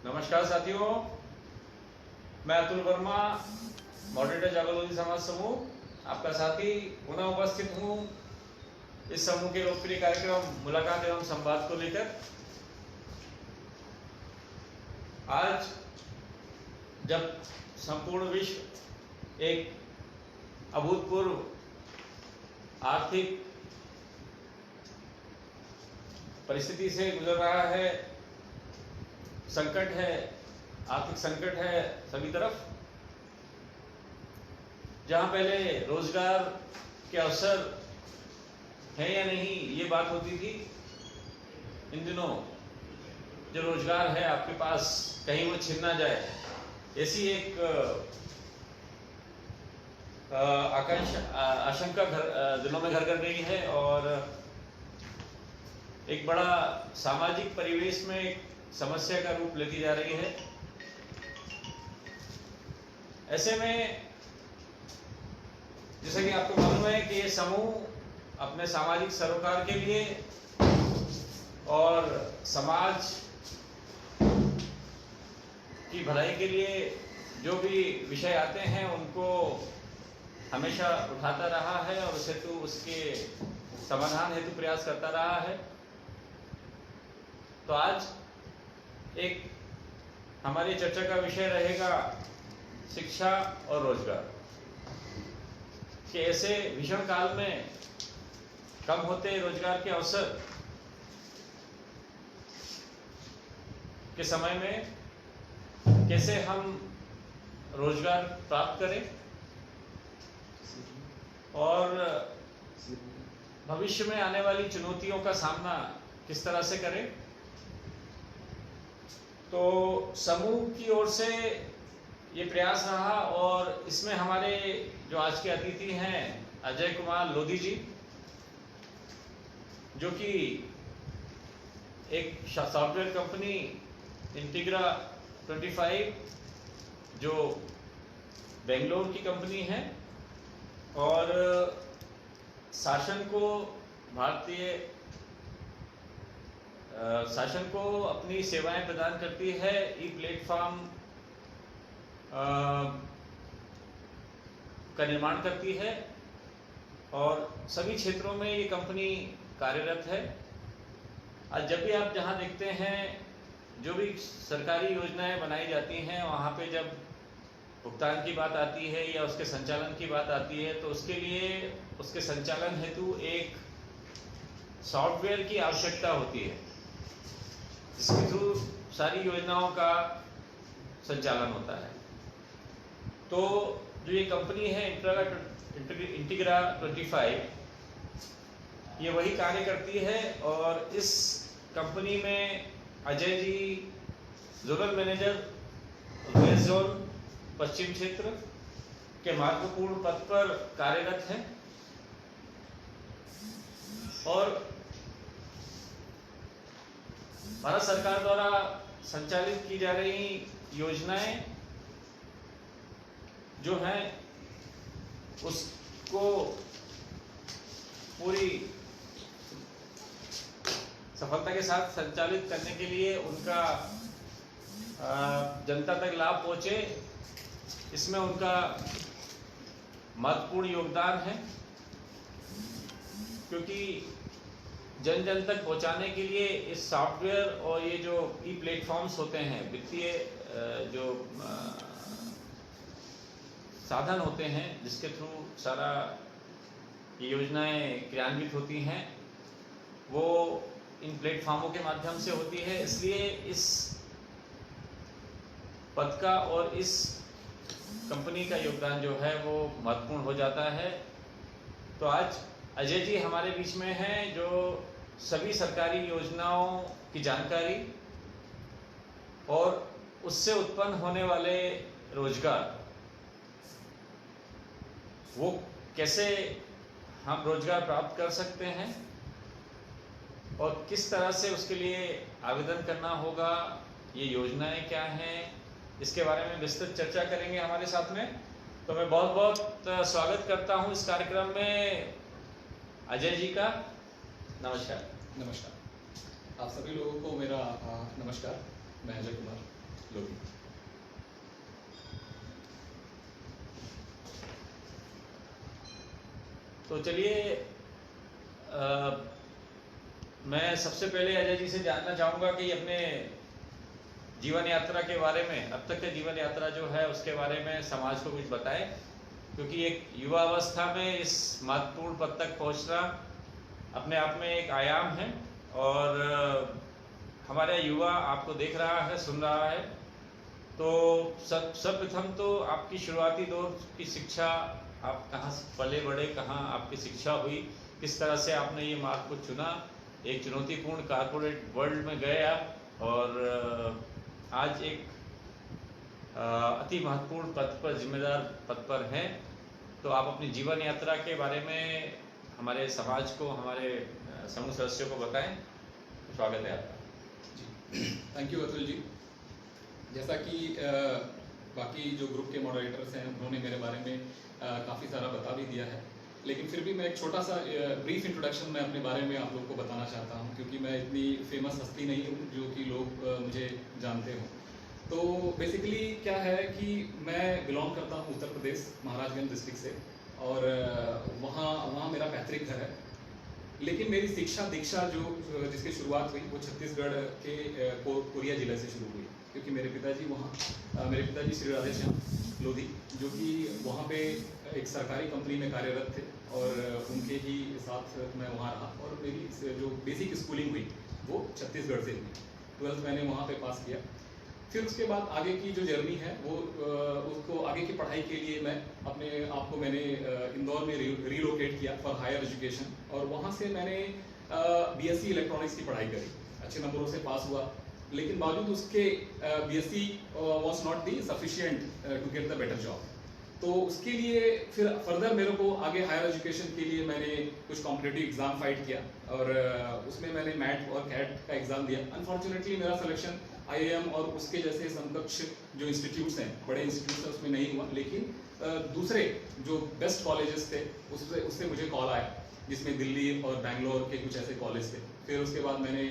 नमस्कार साथियों, मैं अतुल वर्मा, मॉडरेटर जागृति समाज समूह आपका साथी पुनः उपस्थित हूँ इस समूह के लोकप्रिय कार्यक्रम मुलाकात एवं संवाद को लेकर। आज जब संपूर्ण विश्व एक अभूतपूर्व आर्थिक परिस्थिति से गुजर रहा है, संकट है, आर्थिक संकट है सभी तरफ। जहां पहले रोजगार के अवसर है या नहीं ये बात होती थी, इन दिनों जो रोजगार है आपके पास कहीं वो छिन ना जाए, ऐसी एक आशंका दिलों में घर कर गई है और एक बड़ा सामाजिक परिवेश में एक समस्या का रूप लेती जा रही है। ऐसे में जैसा कि आपको मालूम है कि ये समूह अपने सामाजिक सरोकार के लिए और समाज की भलाई के लिए जो भी विषय आते हैं उनको हमेशा उठाता रहा है और उस हेतु उसके समाधान हेतु प्रयास करता रहा है। तो आज एक हमारी चर्चा का विषय रहेगा शिक्षा और रोजगार कि ऐसे भीषण काल में कम होते रोजगार के अवसर के समय में कैसे हम रोजगार प्राप्त करें और भविष्य में आने वाली चुनौतियों का सामना किस तरह से करें। तो समूह की ओर से ये प्रयास रहा और इसमें हमारे जो आज के अतिथि हैं अजय कुमार लोधी जी, जो कि एक सॉफ्टवेयर कंपनी इंटीग्रा 25 जो बेंगलोर की कंपनी है और शासन को अपनी सेवाएं प्रदान करती है, ई प्लेटफॉर्म का निर्माण करती है और सभी क्षेत्रों में ये कंपनी कार्यरत है। आज जब भी आप जहां देखते हैं जो भी सरकारी योजनाएं बनाई जाती हैं, वहां पे जब भुगतान की बात आती है या उसके संचालन की बात आती है तो उसके लिए उसके संचालन हेतु एक सॉफ्टवेयर की आवश्यकता होती है जिसके थ्रू सारी योजनाओं का संचालन होता है। तो जो ये कंपनी है इंटीग्रा 25 ये वही कार्य करती है और इस कंपनी में Ajay ji zonal manager west zone पश्चिम क्षेत्र के महत्वपूर्ण पद पर कार्यरत हैं और भारत सरकार द्वारा संचालित की जा रही योजनाएं जो हैं उसको पूरी सफलता के साथ संचालित करने के लिए उनका जनता तक लाभ पहुंचे, इसमें उनका महत्वपूर्ण योगदान है, क्योंकि जन जन तक पहुंचाने के लिए इस सॉफ्टवेयर और ये जो ई प्लेटफॉर्म्स होते हैं, वित्तीय जो साधन होते हैं जिसके थ्रू सारा ये योजनाएं क्रियान्वित होती हैं, वो इन प्लेटफॉर्मों के माध्यम से होती है। इसलिए इस पद का और इस कंपनी का योगदान जो है वो महत्वपूर्ण हो जाता है। तो आज अजय जी हमारे बीच में हैं जो सभी सरकारी योजनाओं की जानकारी और उससे उत्पन्न होने वाले रोजगार, वो कैसे हम रोजगार प्राप्त कर सकते हैं और किस तरह से उसके लिए आवेदन करना होगा, ये योजनाएं क्या हैं, इसके बारे में विस्तृत चर्चा करेंगे हमारे साथ में। तो मैं बहुत बहुत स्वागत करता हूं इस कार्यक्रम में अजय जी का। नमस्कार। नमस्कार आप सभी लोगों को मेरा नमस्कार। मैं अजय कुमार लोधी। तो चलिए, मैं सबसे पहले अजय जी से जानना चाहूँगा कि अपने जीवन यात्रा के बारे में, अब तक के जीवन यात्रा जो है उसके बारे में समाज को कुछ बताएं, क्योंकि एक युवा अवस्था में इस महत्वपूर्ण पद तक पहुँचना अपने आप में एक आयाम है। और हमारा युवा आपको देख रहा है, सुन रहा है, तो सर्वप्रथम तो आपकी शुरुआती दौर की शिक्षा, आप कहाँ पले बड़े, कहाँ आपकी शिक्षा हुई, किस तरह से आपने ये मार्ग को चुना, एक चुनौतीपूर्ण कारपोरेट वर्ल्ड में गए आप, और आज एक अति महत्वपूर्ण पद पर, जिम्मेदार पद पर हैं। तो आप अपनी जीवन यात्रा के बारे में हमारे समाज को, हमारे समूह सदस्यों को बताएं। स्वागत है आपका। जी, थैंक यू अतुल जी। जैसा कि बाकी जो ग्रुप के मॉडरेटर्स हैं उन्होंने मेरे बारे में काफ़ी सारा बता भी दिया है, लेकिन फिर भी मैं एक छोटा सा ब्रीफ इंट्रोडक्शन मैं अपने बारे में आप लोग को बताना चाहता हूं, क्योंकि मैं इतनी फेमस हस्ती नहीं हूं जो कि लोग मुझे जानते हों। तो बेसिकली क्या है कि मैं बिलोंग करता हूं उत्तर प्रदेश, महाराजगंज डिस्ट्रिक्ट से, और वहाँ मेरा पैतृक घर है। लेकिन मेरी शिक्षा दीक्षा जो जिसकी शुरुआत हुई वो छत्तीसगढ़ के कोरिया जिले से शुरू हुई, क्योंकि मेरे पिताजी श्री राधे श्याम लोधी, जो कि वहाँ पे एक सरकारी कंपनी में कार्यरत थे, और उनके ही साथ मैं वहाँ रहा, और मेरी जो बेसिक स्कूलिंग हुई वो छत्तीसगढ़ से हुई। 12th मैंने वहाँ पे पास किया। फिर उसके बाद आगे की जो जर्नी है वो उसको आगे की पढ़ाई के लिए मैं अपने आप को मैंने इंदौर में रीलोकेट किया फॉर हायर एजुकेशन, और वहाँ से मैंने बीएससी इलेक्ट्रॉनिक्स की पढ़ाई करी, अच्छे नंबरों से पास हुआ। लेकिन बावजूद उसके BSc was not the sufficient to get the better job. तो उसके लिए फिर फर्दर मेरे को आगे हायर एजुकेशन के लिए मैंने कुछ कॉम्पिटिटिव एग्जाम फाइट किया, और उसमें मैंने मैट और कैट का एग्जाम दिया। अनफॉर्चुनेटली मेरा सिलेक्शन आईआईएम और उसके जैसे समकक्ष जो इंस्टीट्यूट्स हैं, बड़े इंस्टीट्यूट्स हैं, उसमें नहीं हुआ। लेकिन दूसरे जो बेस्ट कॉलेजेस थे उससे मुझे कॉल आया, जिसमें दिल्ली और बैंगलोर के कुछ ऐसे कॉलेज थे। फिर उसके बाद मैंने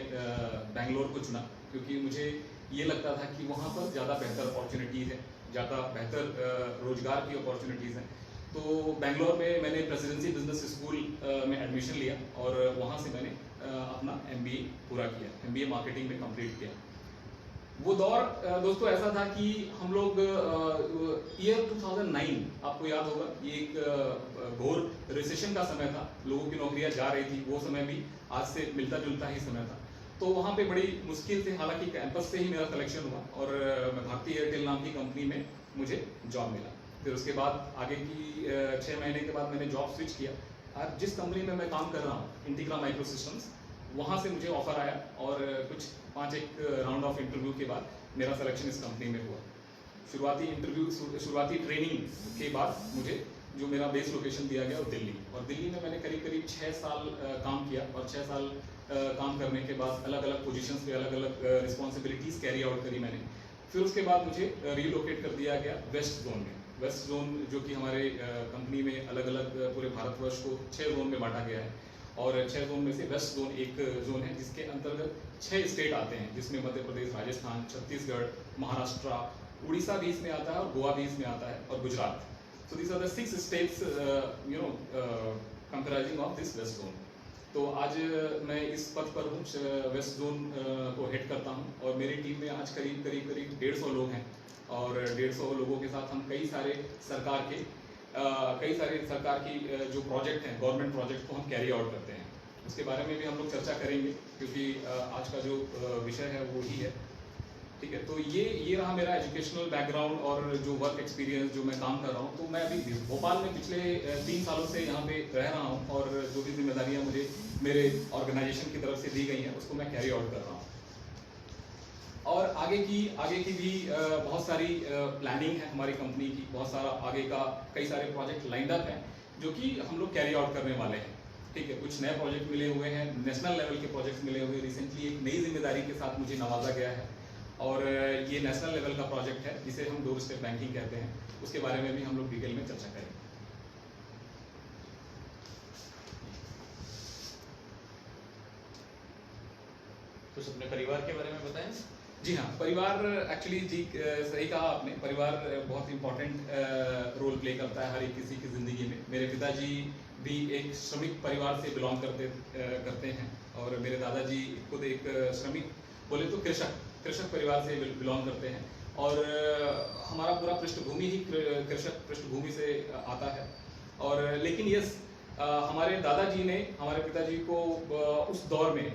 बैंगलोर को चुना, क्योंकि मुझे ये लगता था कि वहाँ पर ज़्यादा बेहतर अपॉर्चुनिटीज़ है, ज़्यादा बेहतर रोजगार की अपॉर्चुनिटीज़ हैं। तो बैंगलोर में मैंने प्रेसिडेंसी बिजनेस स्कूल में एडमिशन लिया, और वहाँ से मैंने अपना एमबीए पूरा किया, एमबीए मार्केटिंग में कंप्लीट किया। वो दौर दोस्तों ऐसा था कि हम लोग ईयर 2009, आपको याद होगा, ये एक घोर रिसेशन का समय था, लोगों की नौकरियां जा रही थी। वो समय भी आज से मिलता जुलता ही समय था। तो वहाँ पे बड़ी मुश्किल से, हालांकि कैंपस से ही मेरा सिलेक्शन हुआ, और भारतीय एयरटेल नाम की कंपनी में मुझे जॉब मिला। फिर उसके बाद आगे की 6 महीने के बाद मैंने जॉब स्विच किया। आज जिस कंपनी में मैं काम कर रहा हूँ, इंटीग्रा माइक्रो सिस्टम्स, वहाँ से मुझे ऑफर आया, और कुछ 5 राउंड ऑफ इंटरव्यू के बाद मेरा सिलेक्शन इस कंपनी में हुआ। शुरुआती ट्रेनिंग के बाद मुझे जो मेरा बेस लोकेशन दिया गया वो दिल्ली, और दिल्ली में मैंने करीब 6 साल काम किया, और 6 साल काम करने के बाद अलग अलग पोजीशंस पे अलग अलग रिस्पॉन्सिबिलिटीज़ कैरी आउट करी मैंने। फिर उसके बाद मुझे रीलोकेट कर दिया गया वेस्ट जोन में। वेस्ट जोन जो कि हमारे कंपनी में अलग अलग पूरे भारतवर्ष को 6 जोन में बांटा गया है, और 6 जोन में से वेस्ट जोन एक जोन है, जिसके अंतर्गत 6 स्टेट आते हैं, जिसमें मध्य प्रदेश, राजस्थान, छत्तीसगढ़, महाराष्ट्र, उड़ीसा भी इसमें आता है, और गोवा भी इसमें आता है, और Gujarat. So this are the 6 states comprising of this west zone. तो आज मैं इस पद पर हूँ, वेस्ट जोन को हेड करता हूँ, और मेरी टीम में आज करीब 150 लोग हैं, और 150 लोगों के साथ हम कई सारे सरकार की जो प्रोजेक्ट हैं, गवर्नमेंट प्रोजेक्ट को हम कैरी आउट करते हैं। उसके बारे में भी हम लोग चर्चा करेंगे, क्योंकि आज का जो विषय है वो ही है। ठीक है, तो ये रहा मेरा एजुकेशनल बैकग्राउंड और जो वर्क एक्सपीरियंस, जो मैं काम कर रहा हूँ। तो मैं अभी भोपाल में पिछले 3 सालों से यहाँ पे रह रहा हूँ, और जो भी जिम्मेदारियाँ मुझे मेरे ऑर्गेनाइजेशन की तरफ से दी गई हैं उसको मैं कैरी आउट कर रहा हूँ। और आगे की भी बहुत सारी प्लानिंग है हमारी कंपनी की, बहुत सारा आगे का कई सारे प्रोजेक्ट लाइंड अप हैं जो कि हम लोग कैरी आउट करने वाले हैं। ठीक है, कुछ नए प्रोजेक्ट मिले हुए हैं, नेशनल लेवल के प्रोजेक्ट मिले हुए हैं। रिसेंटली एक नई जिम्मेदारी के साथ मुझे नवाजा गया है, और ये नेशनल लेवल का प्रोजेक्ट है जिसे हम डोर स्टेप बैंकिंग कहते हैं। उसके बारे में भी हम लोग डिटेल में चर्चा करेंगे। कुछ अपने परिवार के बारे में बताएं। जी हाँ, परिवार एक्चुअली जी सही कहा आपने। परिवार बहुत इम्पोर्टेंट रोल प्ले करता है हर एक किसी की ज़िंदगी में। मेरे पिताजी भी एक श्रमिक परिवार से बिलोंग करते हैं, और मेरे दादाजी खुद एक श्रमिक, बोले तो कृषक परिवार से बिलोंग करते हैं। और हमारा पूरा पृष्ठभूमि ही कृषक पृष्ठभूमि से आता है। और लेकिन यस, हमारे दादाजी ने हमारे पिताजी को उस दौर में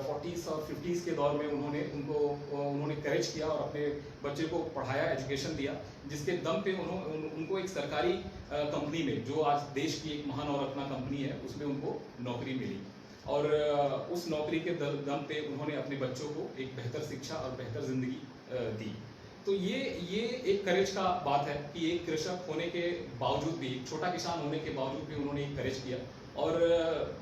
40s और 50s के दौर में उन्होंने करेज किया और अपने बच्चे को पढ़ाया, एजुकेशन दिया, जिसके दम पे उनको एक सरकारी कंपनी में, जो आज देश की एक महान और रत्ना कंपनी है, उसमें उनको नौकरी मिली। और उस नौकरी के दम पे उन्होंने अपने बच्चों को एक बेहतर शिक्षा और बेहतर जिंदगी दी। तो ये एक करेज का बात है कि एक कृषक होने के बावजूद भी, एक छोटा किसान होने के बावजूद भी उन्होंने एक करेज किया, और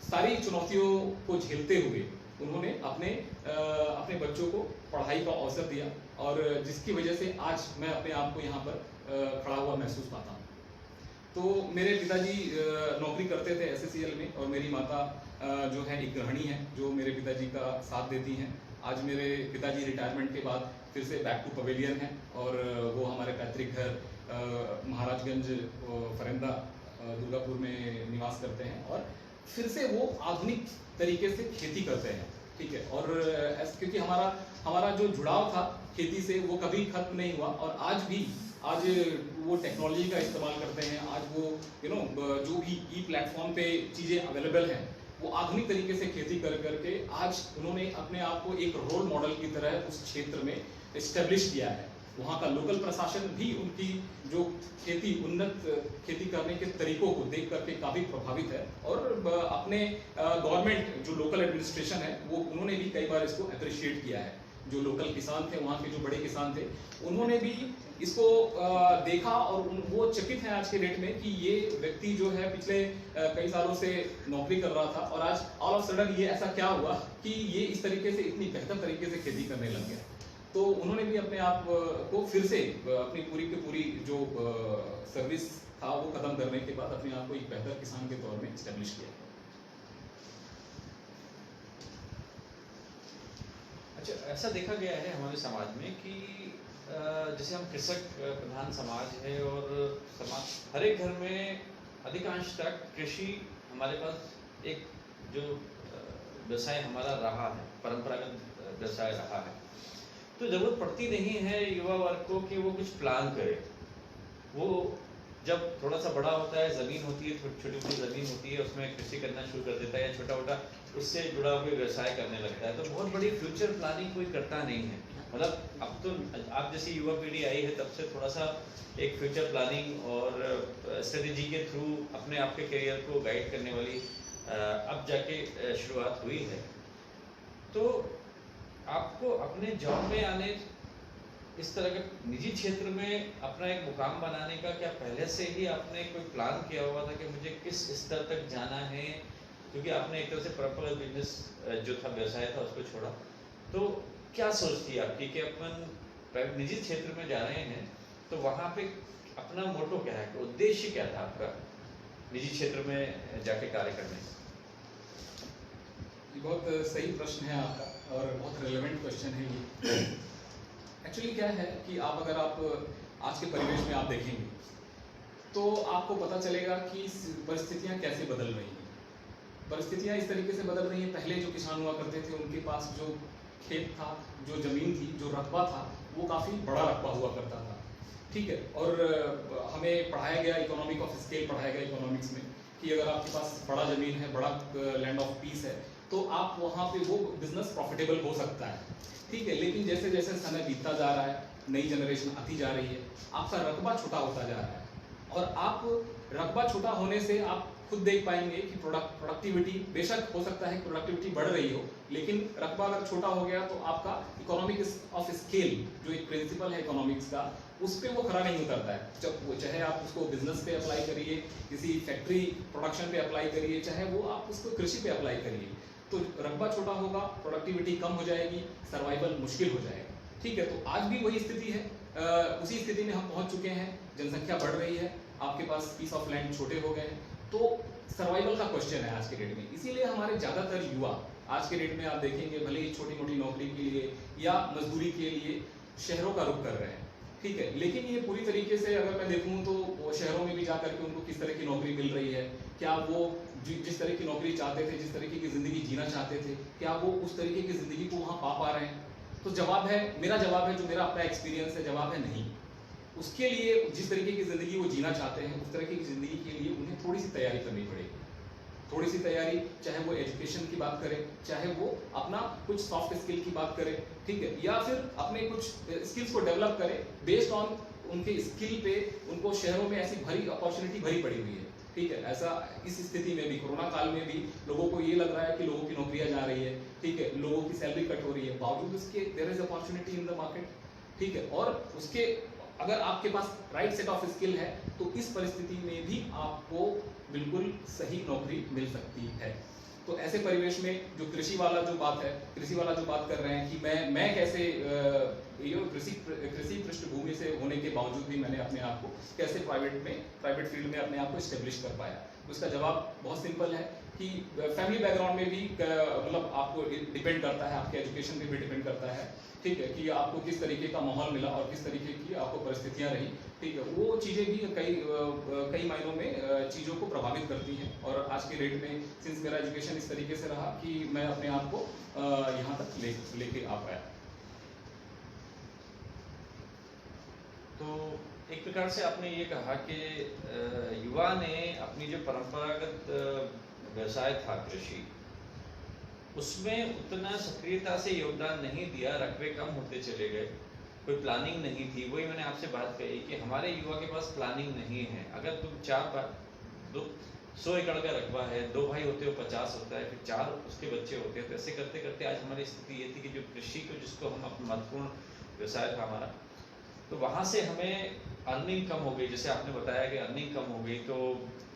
सारी चुनौतियों को झेलते हुए उन्होंने अपने बच्चों को पढ़ाई का अवसर दिया, और जिसकी वजह से आज मैं अपने आप को यहाँ पर खड़ा हुआ महसूस पाता हूँ। तो मेरे पिताजी नौकरी करते थे SSCL में, और मेरी माता जो है एक गृहिणी है, जो मेरे पिताजी का साथ देती हैं। आज मेरे पिताजी रिटायरमेंट के बाद फिर से बैक टू पवेलियन है, और वो हमारे पैतृक घर महाराजगंज फरेंदा दुर्गापुर में निवास करते हैं, और फिर से वो आधुनिक तरीके से खेती करते हैं। ठीक है, और क्योंकि हमारा जो जुड़ाव था खेती से, वो कभी खत्म नहीं हुआ, और आज वो टेक्नोलॉजी का इस्तेमाल करते हैं। आज वो जो भी प्लेटफॉर्म पे चीज़ें अवेलेबल हैं, वो आधुनिक तरीके से खेती करके आज उन्होंने अपने आप को एक रोल मॉडल की तरह उस क्षेत्र में इस्टेब्लिश किया है। वहाँ का लोकल प्रशासन भी उनकी जो उन्नत खेती करने के तरीकों को देख करके काफ़ी प्रभावित है, और अपने गवर्नमेंट जो लोकल एडमिनिस्ट्रेशन है, वो उन्होंने भी कई बार इसको अप्रिशिएट किया है। जो लोकल किसान थे, वहाँ के जो बड़े किसान थे, उन्होंने भी इसको देखा, और वो चकित हैं आज के डेट में कि ये व्यक्ति जो है पिछले कई सालों से नौकरी कर रहा था, और आज ऑल ऑफ सडन ये ऐसा क्या हुआ कि ये इस तरीके से इतनी बेहतर तरीके से खेती करने लग गया। तो उन्होंने भी अपने आप को फिर से अपनी पूरी की पूरी जो सर्विस था वो खत्म करने के बाद अपने आप को एक बेहतर किसान के तौर में स्टैब्लिश किया। अच्छा, ऐसा देखा गया है हमारे समाज में कि जैसे हम कृषक प्रधान समाज है, और समाज हर एक घर में अधिकांश तक कृषि हमारे पास एक जो व्यवसाय हमारा रहा है, परंपरागत व्यवसाय रहा है। तो जरूरत पड़ती नहीं है युवा वर्ग को कि वो कुछ प्लान करे। वो जब थोड़ा सा बड़ा होता है, ज़मीन होती है, छोटी छोटी ज़मीन होती है, उसमें कृषि करना शुरू कर देता है, या छोटा मोटा उससे जुड़ा हुआ व्यवसाय करने लगता है। तो बहुत बड़ी फ्यूचर प्लानिंग कोई करता नहीं है। मतलब अब तो आप जैसी युवा पीढ़ी आई है, तब से थोड़ा सा एक फ्यूचर प्लानिंग और स्ट्रेटेजी के थ्रू अपने आप के करियर को गाइड करने वाली अब जाके शुरुआत हुई है। तो आपको अपने जॉब में आने, इस तरह के निजी क्षेत्र में अपना एक मुकाम बनाने का क्या पहले से ही आपने कोई प्लान किया हुआ था कि मुझे किस स्तर तक जाना है? क्योंकि आपने एक तरह से परंपरागत बिजनेस जो था, व्यवसाय था, उसको छोड़ा। तो क्या सोच थी आपकी कि अपन निजी क्षेत्र में जा रहे हैं, तो वहाँ पे अपना मोटो क्या है, उद्देश्य क्या था आपका निजी क्षेत्र में जाके कार्य करने का? बहुत सही प्रश्न है आपका, और बहुत रिलेवेंट क्वेश्चन है ये। एक्चुअली क्या है कि अगर आप आज के परिवेश में आप देखेंगे, तो आपको पता चलेगा कि परिस्थितियाँ कैसे बदल रही हैं। परिस्थितियाँ इस तरीके से बदल रही हैं, पहले जो किसान हुआ करते थे, उनके पास जो खेत था, जो ज़मीन थी, जो रकबा था, वो काफ़ी बड़ा रकबा हुआ करता था। ठीक है, और हमें पढ़ाया गया, इकोनॉमिक ऑफ स्केल पढ़ाया गया इकोनॉमिक्स में, कि अगर आपके पास बड़ा ज़मीन है, बड़ा लैंड ऑफ पीस है, तो आप वहाँ पे वो बिजनेस प्रॉफिटेबल हो सकता है। ठीक है, लेकिन जैसे जैसे समय बीतता जा रहा है, नई जनरेशन आती जा रही है, आपका रकबा छोटा होता जा रहा है, और आप रकबा छोटा होने से आप खुद देख पाएंगे कि प्रोडक्टिविटी, बेशक हो सकता है प्रोडक्टिविटी बढ़ रही हो, लेकिन रकबा अगर छोटा हो गया तो आपका इकोनॉमिक्स ऑफ स्केल, जो एक प्रिंसिपल है इकोनॉमिक्स का, उस पर वो खरा नहीं उतरता है। जब वो चाहे आप उसको बिजनेस पे अप्लाई करिए, किसी फैक्ट्री प्रोडक्शन पे अप्लाई करिए, चाहे वो आप उसको कृषि पे अप्लाई करिए, तो रकबा छोटा होगा, प्रोडक्टिविटी कम हो जाएगी, सर्वाइवल मुश्किल हो जाएगा। ठीक है, तो आज भी वही स्थिति है, उसी स्थिति में हम पहुंच चुके हैं। जनसंख्या बढ़ रही है, आपके पास पीस ऑफ लैंड छोटे हो गए हैं, तो सर्वाइवल का क्वेश्चन है आज के डेट में। इसीलिए हमारे ज़्यादातर युवा आज के डेट में आप देखेंगे भले ही छोटी मोटी नौकरी के लिए या मजदूरी के लिए शहरों का रुख कर रहे हैं, ठीक है। लेकिन ये पूरी तरीके से अगर मैं देखूं तो वो शहरों में भी जाकर के उनको किस तरह की नौकरी मिल रही है, क्या वो जिस तरह की नौकरी चाहते थे, जिस तरीके की ज़िंदगी जीना चाहते थे, क्या वो उस तरीके की ज़िंदगी को वहाँ पा रहे हैं? तो जवाब है, मेरा जवाब है, जो मेरा अपना एक्सपीरियंस है, जवाब है नहीं। उसके लिए जिस तरीके की ज़िंदगी वो जीना चाहते हैं उस तरह की ज़िंदगी के लिए उन्हें थोड़ी सी तैयारी करनी पड़ेगी। थोड़ी सी तैयारी, चाहे वो एजुकेशन की बात करें, चाहे वो अपना कुछ सॉफ्ट स्किल की बात करें, ठीक है, या फिर अपने कुछ स्किल्स को डेवलप करें बेस्ड ऑन उनके स्किल पे। उनको शहरों में ऐसी भरी अपॉर्चुनिटी भरी पड़ी हुई है, ठीक है। ऐसा इस स्थिति में भी, कोरोना काल में भी लोगों को ये लग रहा है कि लोगों की नौकरियां जा रही है, ठीक है, लोगों की सैलरी कट हो रही है, बावजूद उसके there is opportunity in the market, ठीक है। और उसके अगर आपके पास राइट सेट ऑफ स्किल है तो इस परिस्थिति में भी आपको बिल्कुल सही नौकरी मिल सकती है। तो ऐसे परिवेश में जो कृषि वाला जो बात कर रहे हैं कि मैं कैसे कृषि पृष्ठभूमि से होने के बावजूद भी मैंने अपने आप को कैसे प्राइवेट फील्ड में अपने आप को स्टेब्लिश कर पाया, उसका जवाब बहुत सिंपल है कि फैमिली बैकग्राउंड में भी मतलब आपको डिपेंड करता है, आपके एजुकेशन पे भी डिपेंड करता है, ठीक है, कि आपको किस तरीके का माहौल मिला और किस तरीके की आपको परिस्थितियां रही, ठीक है। वो चीज़ें भी कई मायनों में चीज़ों को प्रभावित करती हैं। और आज के डेट में सिंस मेरा एजुकेशन इस तरीके से रहा कि मैं अपने आप को यहाँ तक लेके आ पाया। तो एक प्रकार से आपने ये कहा कि युवा ने अपनी जो परंपरागत व्यवसाय था कृषि, उसमें उतना सक्रियता से योगदान नहीं दिया, रकबे कम होते चले गए, कोई प्लानिंग नहीं थी। वही मैंने आपसे बात कही कि हमारे युवा के पास प्लानिंग नहीं है। अगर तुम 100 एकड़ का रकबा है, 2 भाई होते हो 50 होता है, फिर 4 उसके बच्चे होते हैं, तो ऐसे करते करते आज हमारी स्थिति ये थी कि जो कृषि को, जिसको हम अपना महत्वपूर्ण व्यवसाय था हमारा, तो वहाँ से हमें अर्निंग कम हो गई। जैसे आपने बताया कि अर्निंग कम हो गई, तो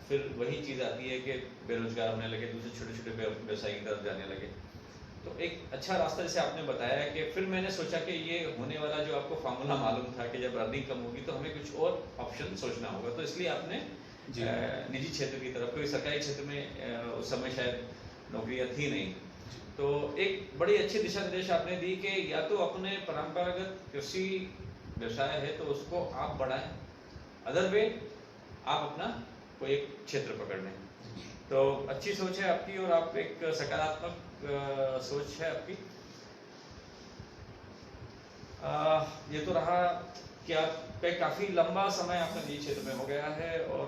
फिर वही चीज़ आती है कि बेरोजगार होने लगे, दूसरे छोटे छोटे व्यवसाय की तरफ जाने लगे। तो एक अच्छा रास्ता जैसे आपने बताया कि फिर मैंने सोचा कि ये होने वाला जो आपको फार्मूला मालूम था कि जब अर्निंग कम होगी तो हमें कुछ और ऑप्शन सोचना होगा, तो इसलिए आपने निजी क्षेत्र की तरफ, कोई सरकारी क्षेत्र में उस समय शायद नौकरियाँ थी नहीं, तो एक बड़ी अच्छी दिशा निर्देश आपने दी कि या तो अपने परंपरागत कृषि व्यवसाय है तो उसको आप बढ़ाएं, अदर वे आप अपना कोई एक क्षेत्र पकड़ लें। तो अच्छी सोच है आपकी और आप एक सकारात्मक सोच है आपकी। ये तो रहा कि आपका काफ़ी लंबा समय आपका निजी क्षेत्र में हो गया है और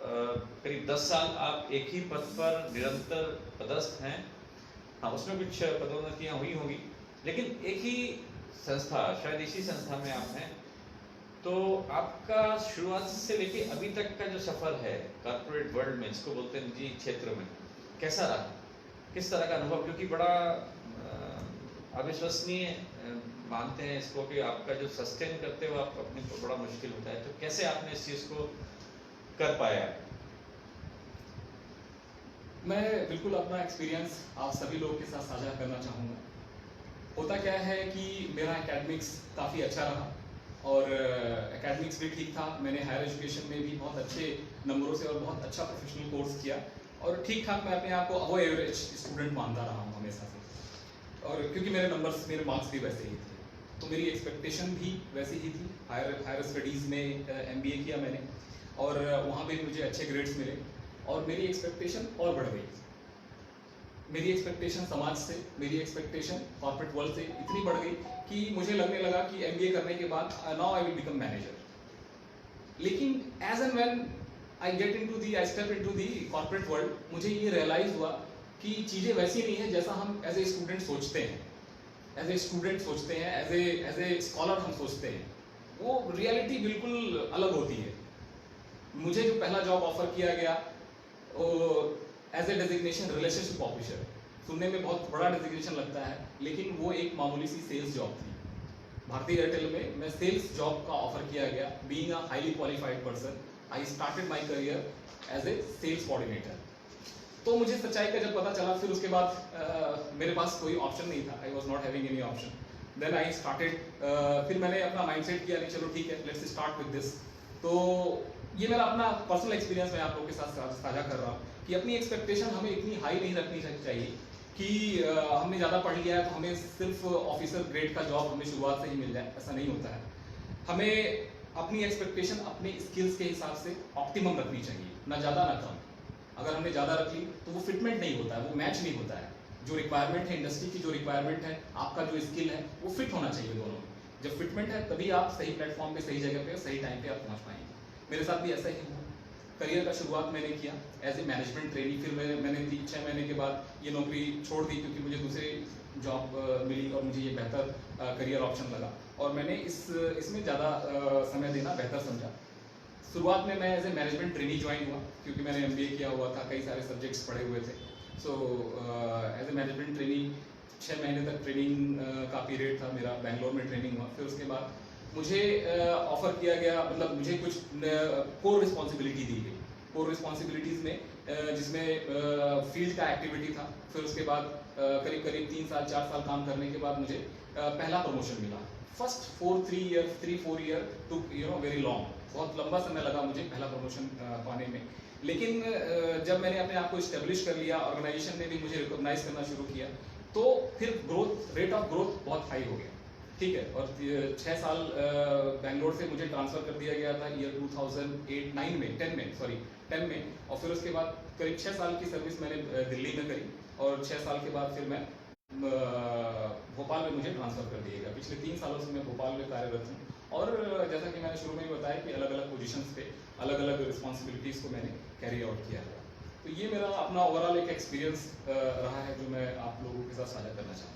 करीब 10 साल आप एक ही पद पर निरंतर पदस्थ हैं। हाँ, उसमें कुछ पदोन्नतियाँ हुई होंगी, लेकिन एक ही संस्था, शायद इसी संस्था में आप हैं। तो आपका शुरुआत से लेके अभी तक का जो सफ़र है कॉर्पोरेट वर्ल्ड में, इसको बोलते हैं निजी क्षेत्र में, कैसा रहा? किस तरह का अनुभव? क्योंकि बड़ा अविश्वसनीय मानते हैं इसको कि आपका जो सस्टेन करते हो आप अपने को बड़ा मुश्किल होता है, तो कैसे आपने इस चीज़ को कर पाया? मैं बिल्कुल अपना एक्सपीरियंस आप सभी लोगों के साथ साझा करना चाहूँगा। होता क्या है कि मेरा एकेडमिक्स काफ़ी अच्छा रहा और एकेडमिक्स भी ठीक था। मैंने हायर एजुकेशन में भी बहुत अच्छे नंबरों से और बहुत अच्छा प्रोफेशनल कोर्स किया और ठीक ठाक मैं अपने आप को अबव एवरेज स्टूडेंट मानता रहा हूँ हमेशा से। और क्योंकि मेरे मार्क्स भी वैसे ही थे, तो मेरी एक्सपेक्टेशन भी वैसी ही थी। हायर स्टडीज़ में MBA किया मैंने और वहाँ पे मुझे अच्छे ग्रेड्स मिले और मेरी एक्सपेक्टेशन और बढ़ गई। मेरी एक्सपेक्टेशन समाज से, मेरी एक्सपेक्टेशन कॉर्पोरेट वर्ल्ड से इतनी बढ़ गई कि मुझे लगने लगा कि MBA करने के बाद now I will become manager. लेकिन as and when I step into the corporate world, मुझे ये रियलाइज हुआ कि चीज़ें वैसी नहीं है जैसा हम एज ए स्टूडेंट सोचते हैं, एज ए स्कॉलर हम सोचते हैं। वो रियलिटी बिल्कुल अलग होती है। मुझे जो पहला जॉब ऑफर किया गया as a designation relationship officer, सुनने में बहुत बड़ा डेजिग्नेशन लगता है, लेकिन वो एक मामूली सी सेल्स जॉब थी। भारतीय एयरटेल में मैं सेल्स जॉब का ऑफर किया गया। Being a highly qualified person, I started my career as a sales coordinator. तो मुझे सच्चाई का जब पता चला, फिर उसके बाद मेरे पास कोई ऑप्शन नहीं था, I was not having any option. Then I started, फिर मैंने अपना माइंडसेट किया, नहीं चलो ठीक है, लेट्स स्टार्ट विद दिस। तो ये मेरा अपना पर्सनल एक्सपीरियंस मैं आप लोगों के साथ साझा कर रहा हूँ। कि अपनी एक्सपेक्टेशन हमें इतनी हाई नहीं रखनी चाहिए कि हमने ज़्यादा पढ़ लिया है तो हमें सिर्फ ऑफिसर ग्रेड का जॉब हमें शुरुआत से ही मिल जाए, ऐसा नहीं होता है। हमें अपनी एक्सपेक्टेशन अपने स्किल्स के हिसाब से ऑप्टिमम रखनी चाहिए, ना ज़्यादा ना कम। अगर हमने ज़्यादा रख ली तो वो फिटमेंट नहीं होता है, वो मैच नहीं होता है। जो रिक्वायरमेंट है इंडस्ट्री की, जो रिक्वायरमेंट है आपका जो स्किल है, वो फिट होना चाहिए दोनों में। जब फिटमेंट है तभी आप सही प्लेटफॉर्म पे, सही जगह पे, सही टाइम पे आप पहुंच पाएंगे। मेरे साथ भी ऐसा ही हुआ। करियर का शुरुआत मैंने किया एज ए मैनेजमेंट ट्रेनी, फिर मैंने 6 महीने के बाद ये नौकरी छोड़ दी क्योंकि मुझे दूसरी जॉब मिली और मुझे ये बेहतर करियर ऑप्शन लगा और मैंने इसमें ज़्यादा समय देना बेहतर समझा। शुरुआत में मैं as a management trainee join हुआ क्योंकि मैंने MBA किया हुआ था, कई सारे सब्जेक्ट्स पढ़े हुए थे। So as a management trainee 6 महीने तक ट्रेनिंग का पीरियड था मेरा, बैंगलोर में ट्रेनिंग हुआ। फिर उसके बाद मुझे ऑफर किया गया, मतलब मुझे कुछ कोर रिस्पॉन्सिबिलिटी दी गई। कोर रिस्पॉन्सिबिलिटीज़ में जिसमें फील्ड का एक्टिविटी था। फिर उसके बाद करीब 3 साल 4 साल काम करने के बाद मुझे पहला प्रमोशन मिला। फर्स्ट 3-4 ईयर टुक वेरी लॉन्ग, बहुत लंबा समय लगा मुझे पहला प्रमोशन पाने में। लेकिन जब मैंने अपने आप को इस्टेब्लिश कर लिया, ऑर्गेनाइजेशन ने भी मुझे रिकॉग्नाइज करना शुरू किया, तो फिर रेट ऑफ ग्रोथ बहुत हाई हो गया। ठीक है, और 6 साल बैंगलोर से मुझे ट्रांसफ़र कर दिया गया था ईयर 2010 में। और फिर उसके बाद करीब 6 साल की सर्विस मैंने दिल्ली में करी और 6 साल के बाद फिर मैं भोपाल में मुझे ट्रांसफ़र कर दिया गया। पिछले 3 सालों से मैं भोपाल में कार्यरत हूँ और जैसा कि मैंने शुरू में ही बताया कि अलग अलग पोजीशंस पे अलग अलग रिस्पॉन्सिबिलिटीज़ को मैंने कैरी आउट किया है। तो ये मेरा अपना ओवरऑल एक एक्सपीरियंस रहा है जो मैं आप लोगों के साथ साझा करना चाहता हूँ।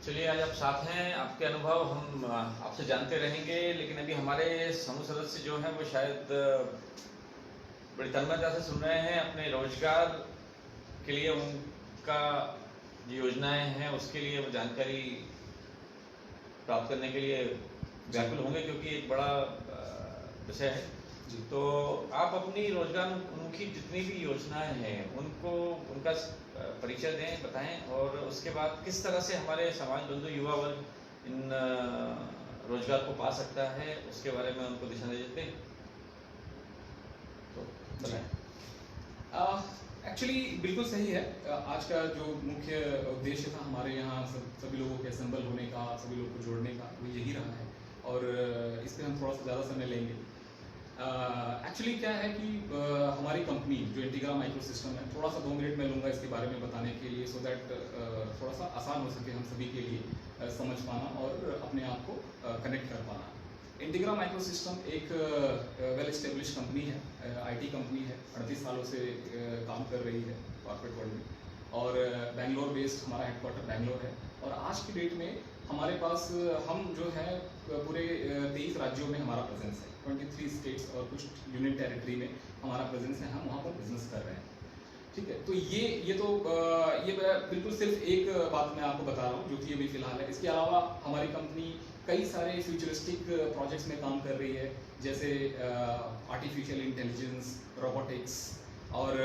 चलिए, आज आप साथ हैं, आपके अनुभव हम आपसे जानते रहेंगे। लेकिन अभी हमारे समूह सदस्य जो हैं वो शायद बड़ी तन्मयता से सुन रहे हैं। अपने रोजगार के लिए उनका जो योजनाएं हैं उसके लिए वो जानकारी प्राप्त करने के लिए व्याकुल होंगे, क्योंकि एक बड़ा विषय है। तो आप अपनी रोजगारोन्मुखी जितनी भी योजनाएं हैं उनको उनका परिचय दें, बताएं, और उसके बाद किस तरह से हमारे समाज बंधु युवा वर्ग इन रोजगार को पा सकता है उसके बारे में उनको दिशा निर्देश दें। तो बताएं। एक्चुअली बिल्कुल सही है। आज का जो मुख्य उद्देश्य था हमारे यहाँ सभी लोगों के असेंबल होने का, सभी लोगों को जोड़ने का, वो यही रहा है और इस पर हम थोड़ा सा ज़्यादा समय लेंगे। एक्चुअली क्या है कि हमारी कंपनी जो इंटीग्रा माइक्रो सिस्टम है, थोड़ा सा 2 मिनट में लूँगा इसके बारे में बताने के लिए, सो दैट थोड़ा सा आसान हो सके हम सभी के लिए समझ पाना और अपने आप को कनेक्ट कर पाना। इंटीग्रा माइक्रो सिस्टम एक वेल एस्टेब्लिश कंपनी है, IT कंपनी है, 38 सालों से काम कर रही है कॉर्पोरेट वर्ल्ड में और बेंगलोर बेस्ड हमारा हेडक्वार्टर बेंगलोर है। और आज की डेट में हमारे पास हम जो है पूरे 23 राज्यों में हमारा प्रेजेंस है, 23 स्टेट्स और कुछ यूनियन टेरिटरी में हमारा प्रेजेंस है। हम वहाँ पर बिजनेस कर रहे हैं। ठीक है, तो ये बिल्कुल सिर्फ एक बात मैं आपको बता रहा हूँ जो कि अभी फिलहाल है। इसके अलावा हमारी कंपनी कई सारे फ्यूचरिस्टिक प्रोजेक्ट्स में काम कर रही है, जैसे आर्टिफिशियल इंटेलिजेंस, रोबोटिक्स और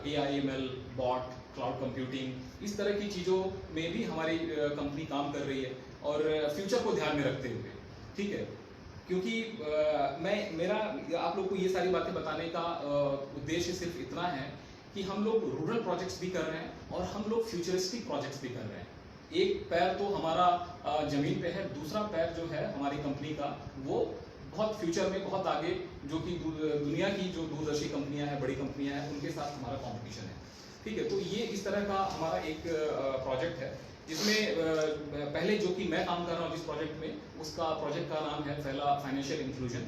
AI/ML, बॉट, क्लाउड कंप्यूटिंग, इस तरह की चीज़ों में भी हमारी कंपनी काम कर रही है और फ्यूचर को ध्यान में रखते हुए। ठीक है, क्योंकि मेरा आप लोग को ये सारी बातें बताने का उद्देश्य सिर्फ इतना है कि हम लोग रूरल प्रोजेक्ट्स भी कर रहे हैं और हम लोग फ्यूचरिस्टिक प्रोजेक्ट्स भी कर रहे हैं। एक पैर तो हमारा जमीन पे है, दूसरा पैर जो है हमारी कंपनी का वो बहुत फ्यूचर में बहुत आगे, जो कि दुनिया की जो दूरदर्शी कंपनियां हैं, बड़ी कंपनियां हैं, उनके साथ हमारा कंपटीशन है। ठीक है, तो ये इस तरह का हमारा एक प्रोजेक्ट है जिसमें पहले जो कि मैं काम कर रहा हूँ जिस प्रोजेक्ट में, उसका प्रोजेक्ट का नाम है पहला फाइनेंशियल इंक्लूजन।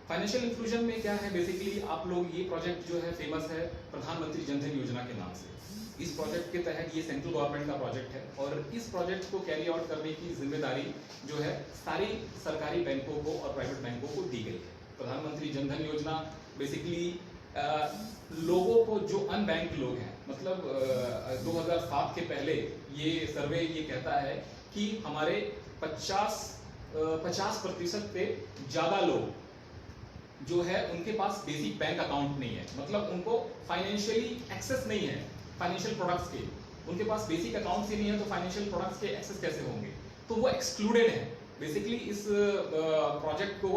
फाइनेंशियल इंक्लूजन में क्या है, बेसिकली आप लोग, ये प्रोजेक्ट जो है फेमस है प्रधानमंत्री जन धन योजना के नाम से। इस प्रोजेक्ट के तहत ये सेंट्रल गवर्नमेंट का प्रोजेक्ट है और इस प्रोजेक्ट को कैरी आउट करने की जिम्मेदारी जो है सारी सरकारी बैंकों को और प्राइवेट बैंकों को दी गई है। प्रधानमंत्री जन धन योजना बेसिकली लोगों को जो अनबैंक्ड लोग हैं, मतलब 2007 के पहले ये सर्वे ये कहता है कि हमारे 50% पे ज़्यादा लोग जो है उनके पास बेसिक बैंक अकाउंट नहीं है, मतलब उनको फाइनेंशियली एक्सेस नहीं है फाइनेंशियल प्रोडक्ट्स के। उनके पास बेसिक अकाउंट्स ही नहीं है तो फाइनेंशियल प्रोडक्ट्स के एक्सेस कैसे होंगे, तो वो एक्सक्लूडेड है। बेसिकली इस प्रोजेक्ट को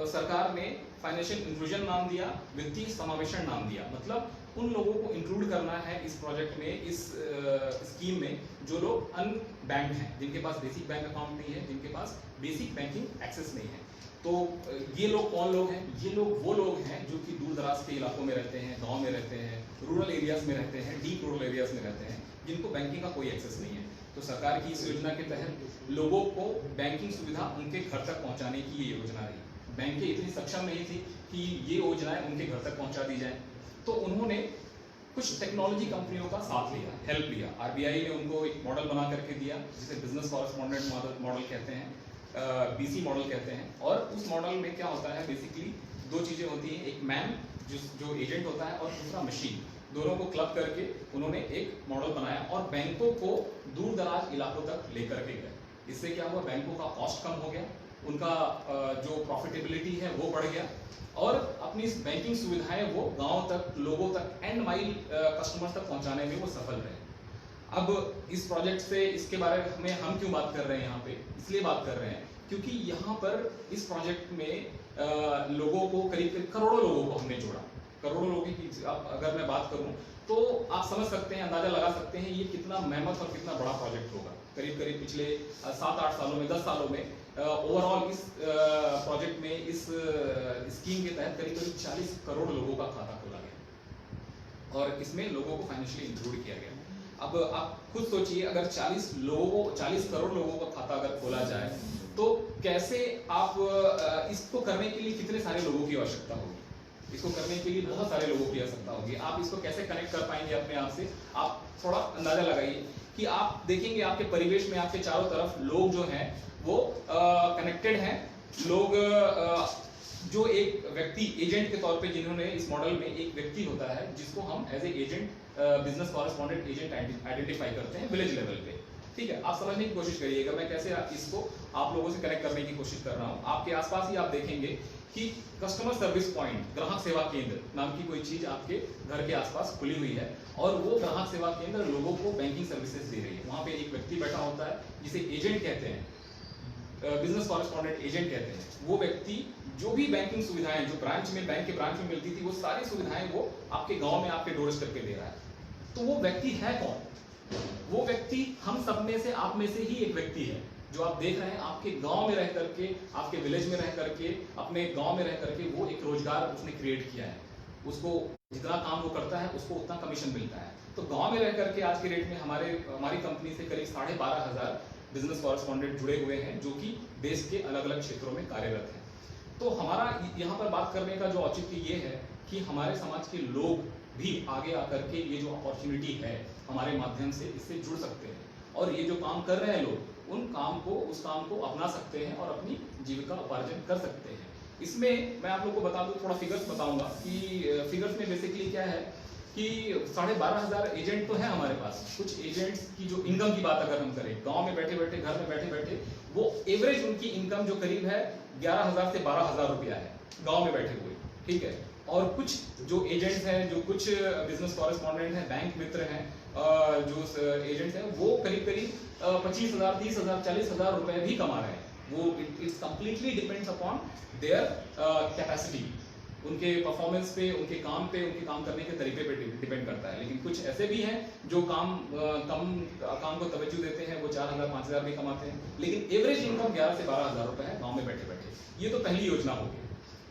सरकार ने फाइनेंशियल इंक्लूजन नाम दिया, वित्तीय समावेशन नाम दिया। मतलब उन लोगों को इंक्लूड करना है इस प्रोजेक्ट में, इस स्कीम में, जो लोग अनबैंक्ड हैं, जिनके पास बेसिक बैंक अकाउंट नहीं है, जिनके पास बेसिक बैंकिंग एक्सेस नहीं है। तो ये लोग कौन लोग हैं? ये लोग वो लोग हैं जो कि दूर दराज के इलाकों में रहते हैं, गांव में रहते हैं, रूरल एरियाज में रहते हैं, डीप रूरल एरियाज में रहते हैं, जिनको बैंकिंग का कोई एक्सेस नहीं है। तो सरकार की इस योजना के तहत लोगों को बैंकिंग सुविधा उनके घर तक पहुंचाने की ये योजना रही। बैंकें इतनी सक्षम नहीं थी कि ये योजनाएं उनके घर तक पहुंचा दी जाए, तो उन्होंने कुछ टेक्नोलॉजी कंपनियों का साथ लिया, हेल्प लिया। आरबीआई ने उनको एक मॉडल बना करके दिया, जिसे बिजनेस कॉरेस्पॉन्डेंट मॉडल कहते हैं, बीसी मॉडल कहते हैं। और उस मॉडल में क्या होता है, बेसिकली दो चीजें होती हैं, एक मैन जो एजेंट होता है और दूसरा मशीन। दोनों को क्लब करके उन्होंने एक मॉडल बनाया और बैंकों को दूर दराज इलाकों तक लेकर के गए। इससे क्या हुआ, बैंकों का कॉस्ट कम हो गया, उनका जो प्रॉफिटेबिलिटी है वो बढ़ गया, और अपनी बैंकिंग सुविधाएं वो गांव तक, लोगों तक, एंड माइल कस्टमर्स तक पहुंचाने में वो सफल रहे। अब इस प्रोजेक्ट से, इसके बारे में हम क्यों बात कर रहे हैं यहाँ पे? इसलिए बात कर रहे हैं क्योंकि यहाँ पर इस प्रोजेक्ट में लोगों को, करीब करोड़ों लोगों को हमने जोड़ा। करोड़ों लोगों की अगर मैं बात करूं तो आप समझ सकते हैं, अंदाजा लगा सकते हैं ये कितना मेहनत और कितना बड़ा प्रोजेक्ट होगा। करीब पिछले 7-8 सालों में, 10 सालों में ओवरऑल इस प्रोजेक्ट में, इस स्कीम के तहत करीब 40 करोड़ लोगों का खाता खोला गया और इसमें लोगों को फाइनेंशियली इंक्लूड किया गया। अब आप खुद सोचिए, अगर 40 करोड़ लोगों का खाता अगर खोला जाए तो कैसे आप इसको करने के लिए कितने सारे लोगों की आवश्यकता होगी? इसको करने के लिए बहुत सारे लोगों की आवश्यकता होगी। आप इसको कैसे कनेक्ट कर पाएंगे अपने आप से? आप थोड़ा अंदाजा लगाइए कि आप देखेंगे आपके परिवेश में, आपके चारों तरफ लोग जो हैं वो कनेक्टेड हैं। लोग जो एक व्यक्ति एजेंट के तौर पे, जिन्होंने इस मॉडल में एक व्यक्ति होता है जिसको हम as a agent, business correspondent agent identify करते हैं विलेज लेवल पे। ठीक है, आप समझने की कोशिश करिएगा मैं कैसे इसको आप लोगों से कनेक्ट करने की कोशिश कर रहा हूँ। आपके आसपास ही आप देखेंगे कि कस्टमर सर्विस पॉइंट, ग्राहक सेवा केंद्र नाम की कोई चीज आपके घर के आसपास खुली हुई है, और वो ग्राहक सेवा केंद्र लोगों को बैंकिंग सर्विसेज दे रही है। वहां पे एक व्यक्ति बैठा होता है जिसे एजेंट कहते हैं, बिजनेस कॉरेस्पॉन्डेंट एजेंट कहते हैं। वो व्यक्ति जो भी बैंकिंग सुविधाएं जो ब्रांच में, बैंक के ब्रांच में मिलती थी, वो सारी सुविधाएं वो आपके गांव में, आपके डोर स्टेप पे दे रहा है। तो वो व्यक्ति है कौन? वो व्यक्ति हम सब में से, आप में से ही एक व्यक्ति है जो आप देख रहे हैं, आपके गांव में रह करके, आपके विलेज में रह करके, अपने गांव में रह करके वो एक रोजगार उसने क्रिएट किया है। उसको जितना काम वो करता है उसको उतना कमीशन मिलता है। तो गांव में रह करके आज के रेट में हमारी कंपनी से करीब 12,500 बिजनेस कॉरेस्पॉन्डेंट जुड़े हुए हैं, जो कि देश के अलग अलग क्षेत्रों में कार्यरत हैं। तो हमारा यहाँ पर बात करने का जो औचित्य ये है कि हमारे समाज के लोग भी आगे आकर के ये जो अपॉर्चुनिटी है हमारे माध्यम से, इससे जुड़ सकते हैं, और ये जो काम कर रहे हैं लोग, उस काम को अपना सकते हैं और अपनी जीविका उपार्जन कर सकते हैं। इसमें मैं आप लोग को बता दूं, थोड़ा फिगर्स बताऊंगा कि फिगर्स में बेसिकली क्या है कि 12,500 एजेंट तो है हमारे पास। कुछ एजेंट्स की जो इनकम की बात अगर हम करें, गांव में बैठे बैठे, घर में बैठे बैठे, वो एवरेज उनकी इनकम जो करीब है 11,000 से 12,000 रुपया है गांव में बैठे हुए। ठीक है, और कुछ जो एजेंट्स हैं, जो कुछ बिजनेस कॉरेस्पॉन्डेंट हैं, बैंक मित्र हैं, जो एजेंट्स हैं, वो करीब 25,000, 30,000, 40,000 रुपए भी कमा रहे हैं। वो it's completely depends upon their capacity, उनके परफॉर्मेंस पे, उनके काम करने के तरीके पे डिपेंड करता है। लेकिन कुछ ऐसे भी हैं जो कम काम को तवज्जो देते हैं, वो 4,000, 5,000 भी कमाते हैं, लेकिन एवरेज इनकम 11 से 12,000 रुपए है गांव में बैठे बैठे। ये तो पहली योजना होगी।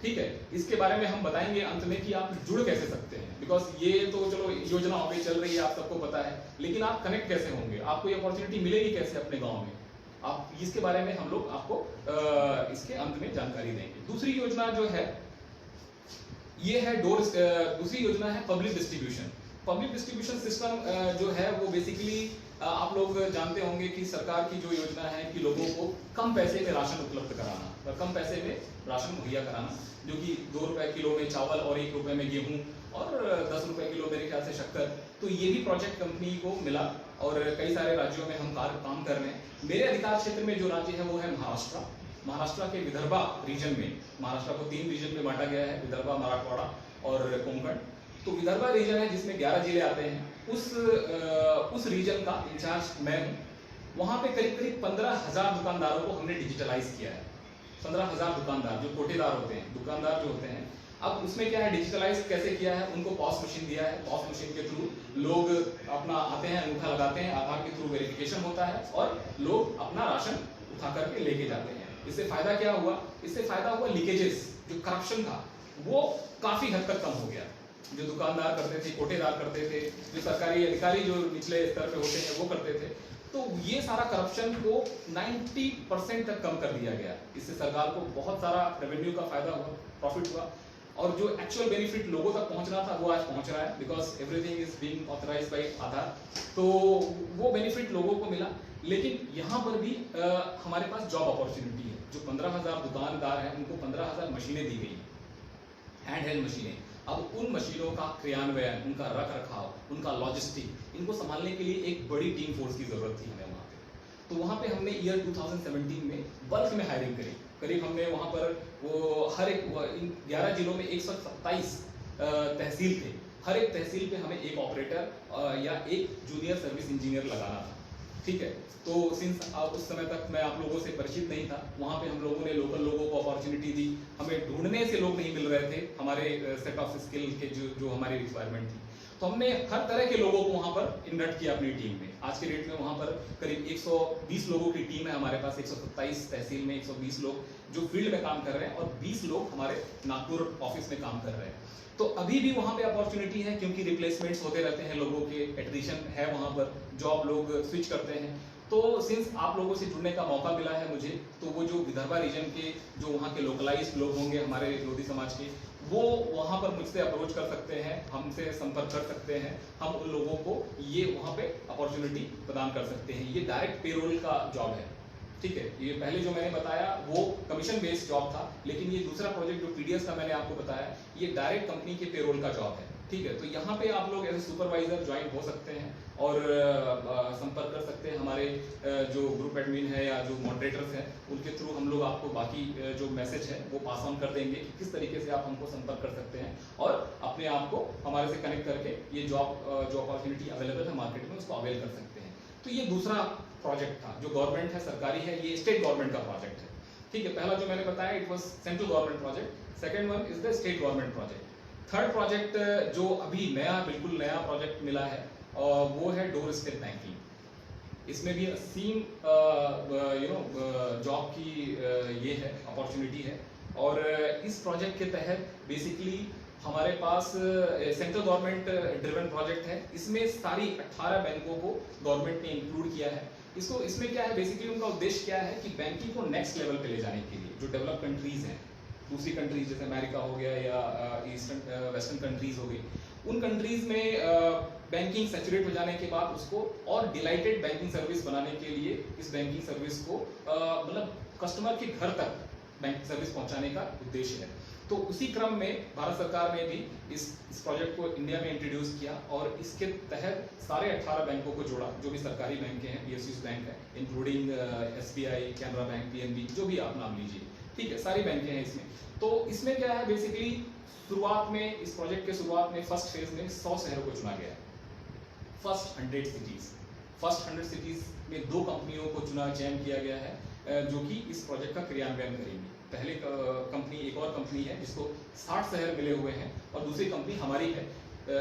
ठीक है, इसके बारे में हम बताएंगे अंत में कि आप जुड़ कैसे सकते हैं, बिकॉज ये तो चलो योजना हो गई, चल रही है, आप सबको पता है, लेकिन आप कनेक्ट कैसे होंगे, आपको ये अपॉर्चुनिटी मिलेगी कैसे अपने गांव में, आप इसके बारे में हम लोग आपको इसके अंत में जानकारी देंगे। दूसरी योजना जो है ये है दूसरी योजना है public distribution. Public distribution system जो है वो बेसिकली आप लोग जानते होंगे कि सरकार की जो योजना है कि लोगों को कम पैसे में राशन उपलब्ध कराना, और कम पैसे में राशन मुहैया कराना, जो कि 2 रुपए किलो में चावल और 1 रुपए में गेहूं और 10 रुपए किलो मेरे ख्याल से शक्कर। तो ये भी प्रोजेक्ट कंपनी को मिला और कई सारे राज्यों में हम काम कर रहे हैं। मेरे अधिकार क्षेत्र में जो राज्य है वो है महाराष्ट्र। महाराष्ट्र के विदर्भा रीजन में, महाराष्ट्र को 3 रीजन में बांटा गया है, विदर्भा, मराठवाड़ा और कोंकण। तो विदर्भा रीजन है जिसमें 11 जिले आते हैं, उस रीजन का इंचार्ज मैं हूँ। वहाँ पे करीब 15,000 दुकानदारों को हमने डिजिटलाइज किया है। 15,000 दुकानदार जो कोटेदार होते हैं, दुकानदार जो होते हैं, अब उसमें क्या है, डिजिटलाइज कैसे किया है, उनको पॉस मशीन दिया है, पॉस मशीन के थ्रू लोग अपना आते हैं, अंगूठा लगाते हैं, आधार के थ्रू वेरिफिकेशन होता है और लोग अपना राशन उठा करके लेके जाते हैं। इससे फायदा क्या हुआ, इससे फायदा हुआ लीकेजेस, जो करप्शन था वो काफी हद तक कम हो गया। जो दुकानदार करते थे, कोटेदार करते थे, जो सरकारी अधिकारी जो निचले स्तर पे होते हैं वो करते थे, तो ये सारा करप्शन को 90% तक कम कर दिया गया। इससे सरकार को बहुत सारा रेवेन्यू का फायदा हुआ, प्रॉफिट हुआ, और जो एक्चुअल बेनिफिट लोगों तक पहुंचना था वो आज पहुंच रहा है, because everything is being authorised by Aadhaar. तो वो बेनिफिट लोगों को मिला। लेकिन यहाँ पर भी हमारे पास जॉब अपॉर्चुनिटी है। जो 15,000 दुकानदार हैं उनको 15,000 मशीनें दी गई, हैंड हेल्ड मशीनें। अब उन मशीनों का क्रियान्वयन, उनका रख रखाव, उनका लॉजिस्टिक, इनको संभालने के लिए एक बड़ी टीम फोर्स की जरूरत थी हमें वहाँ पे। तो वहाँ पे हमने ईयर 2017 में बल्क में हायरिंग करी। करीब हमने वहाँ पर वो हर एक 11 जिलों में 127 तहसील थे, हर एक तहसील पे हमें एक ऑपरेटर या एक जूनियर सर्विस इंजीनियर लगाना था। ठीक है, तो सिंस उस समय तक मैं आप लोगों से परिचित नहीं था, वहाँ पे हम लोगों ने लोकल लोगों को अपॉर्चुनिटी दी। हमें ढूंढने से लोग नहीं मिल रहे थे हमारे सेट ऑफ स्किल के जो हमारी रिक्वायरमेंट थी, तो हमने हर तरह के लोगों को वहाँ पर इन्वेट किया अपनी टीम में। आज के डेट में वहाँ पर करीब 120 लोगों की टीम है हमारे पास, 127 तहसील में 120 लोग जो फील्ड में काम कर रहे हैं, और 20 लोग हमारे नागपुर ऑफिस में काम कर रहे हैं। तो अभी भी वहाँ पे अपॉर्चुनिटी है, क्योंकि रिप्लेसमेंट्स होते रहते हैं लोगों के, एट्रिशन है वहाँ पर, जॉब लोग स्विच करते हैं। तो सिंस आप लोगों से जुड़ने का मौका मिला है मुझे, तो वो जो विदर्भा रीजन के जो वहाँ के लोकलाइज्ड लोग होंगे हमारे लोधी समाज के, वो वहाँ पर मुझसे अप्रोच कर सकते हैं, हमसे संपर्क कर सकते हैं। हम उन लोगों को ये वहाँ पे अपॉर्चुनिटी प्रदान कर सकते हैं। ये डायरेक्ट पेरोल का जॉब है। ठीक है, ये पहले जो मैंने बताया वो कमीशन बेस्ड जॉब था, लेकिन ये दूसरा प्रोजेक्ट जो पीडीएस का मैंने आपको बताया, ये डायरेक्ट कंपनी के पेरोल का जॉब है। ठीक है, तो यहाँ पे आप लोग एज ए सुपरवाइजर ज्वाइन हो सकते हैं और संपर्क कर सकते हैं हमारे जो ग्रुप एडमिन है या जो मॉडरेटर्स हैं, उनके थ्रू हम लोग आपको बाकी जो मैसेज है वो पास ऑन कर देंगे कि किस तरीके से आप हमको संपर्क कर सकते हैं और अपने आप को हमारे से कनेक्ट करके ये जॉब जो अपॉर्चुनिटी अवेलेबल है मार्केट में उसको अवेल कर सकते हैं। तो ये दूसरा प्रोजेक्ट था जो गवर्नमेंट है, सरकारी है, ये स्टेट गवर्नमेंट का प्रोजेक्ट है। ठीक है, पहला जो मैंने बताया it was central government project, second one is the state government project. Third project जो अभी नया, बिल्कुल नया प्रोजेक्ट मिला है वो है डोर स्टेप बैंकिंग। इसमें भी सीम जॉब की ये है अपॉर्चुनिटी है, और इस प्रोजेक्ट के तहत बेसिकली हमारे पास सेंट्रल गवर्नमेंट ड्रिवन प्रोजेक्ट है। इसमें सारी 18 बैंकों को गवर्नमेंट ने इंक्लूड किया है। इसमें क्या है, बेसिकली उनका उद्देश्य क्या है कि बैंकिंग को नेक्स्ट लेवल पे ले जाने के लिए जो डेवलप कंट्रीज हैं, दूसरी कंट्रीज जैसे अमेरिका हो गया या ईस्टर्न वेस्टर्न कंट्रीज हो गई, उन कंट्रीज में बैंकिंग सैचुरेट हो जाने के बाद उसको और डिलाइटेड बैंकिंग सर्विस बनाने के लिए इस बैंकिंग सर्विस को मतलब कस्टमर के घर तक बैंकिंग सर्विस पहुंचाने का उद्देश्य है। तो उसी क्रम में भारत सरकार ने भी इस प्रोजेक्ट को इंडिया में इंट्रोड्यूस किया और इसके तहत सारे 18 बैंकों को जोड़ा, जो भी सरकारी बैंक हैं, PSUs बैंक है, including SBI, Canara bank, PNB, जो भी आप नाम लीजिए। ठीक है, सारी बैंकें हैं इसमें। तो इसमें क्या है, बेसिकली शुरुआत में, इस प्रोजेक्ट के शुरुआत में फर्स्ट फेज में 100 शहरों को चुना गया है। फर्स्ट 100 सिटीज में 2 कंपनियों को चयन किया गया है जो कि इस प्रोजेक्ट का क्रियान्वयन करेंगी। पहले कंपनी, एक और कंपनी है जिसको 60 शहर मिले हुए हैं, और दूसरी कंपनी हमारी है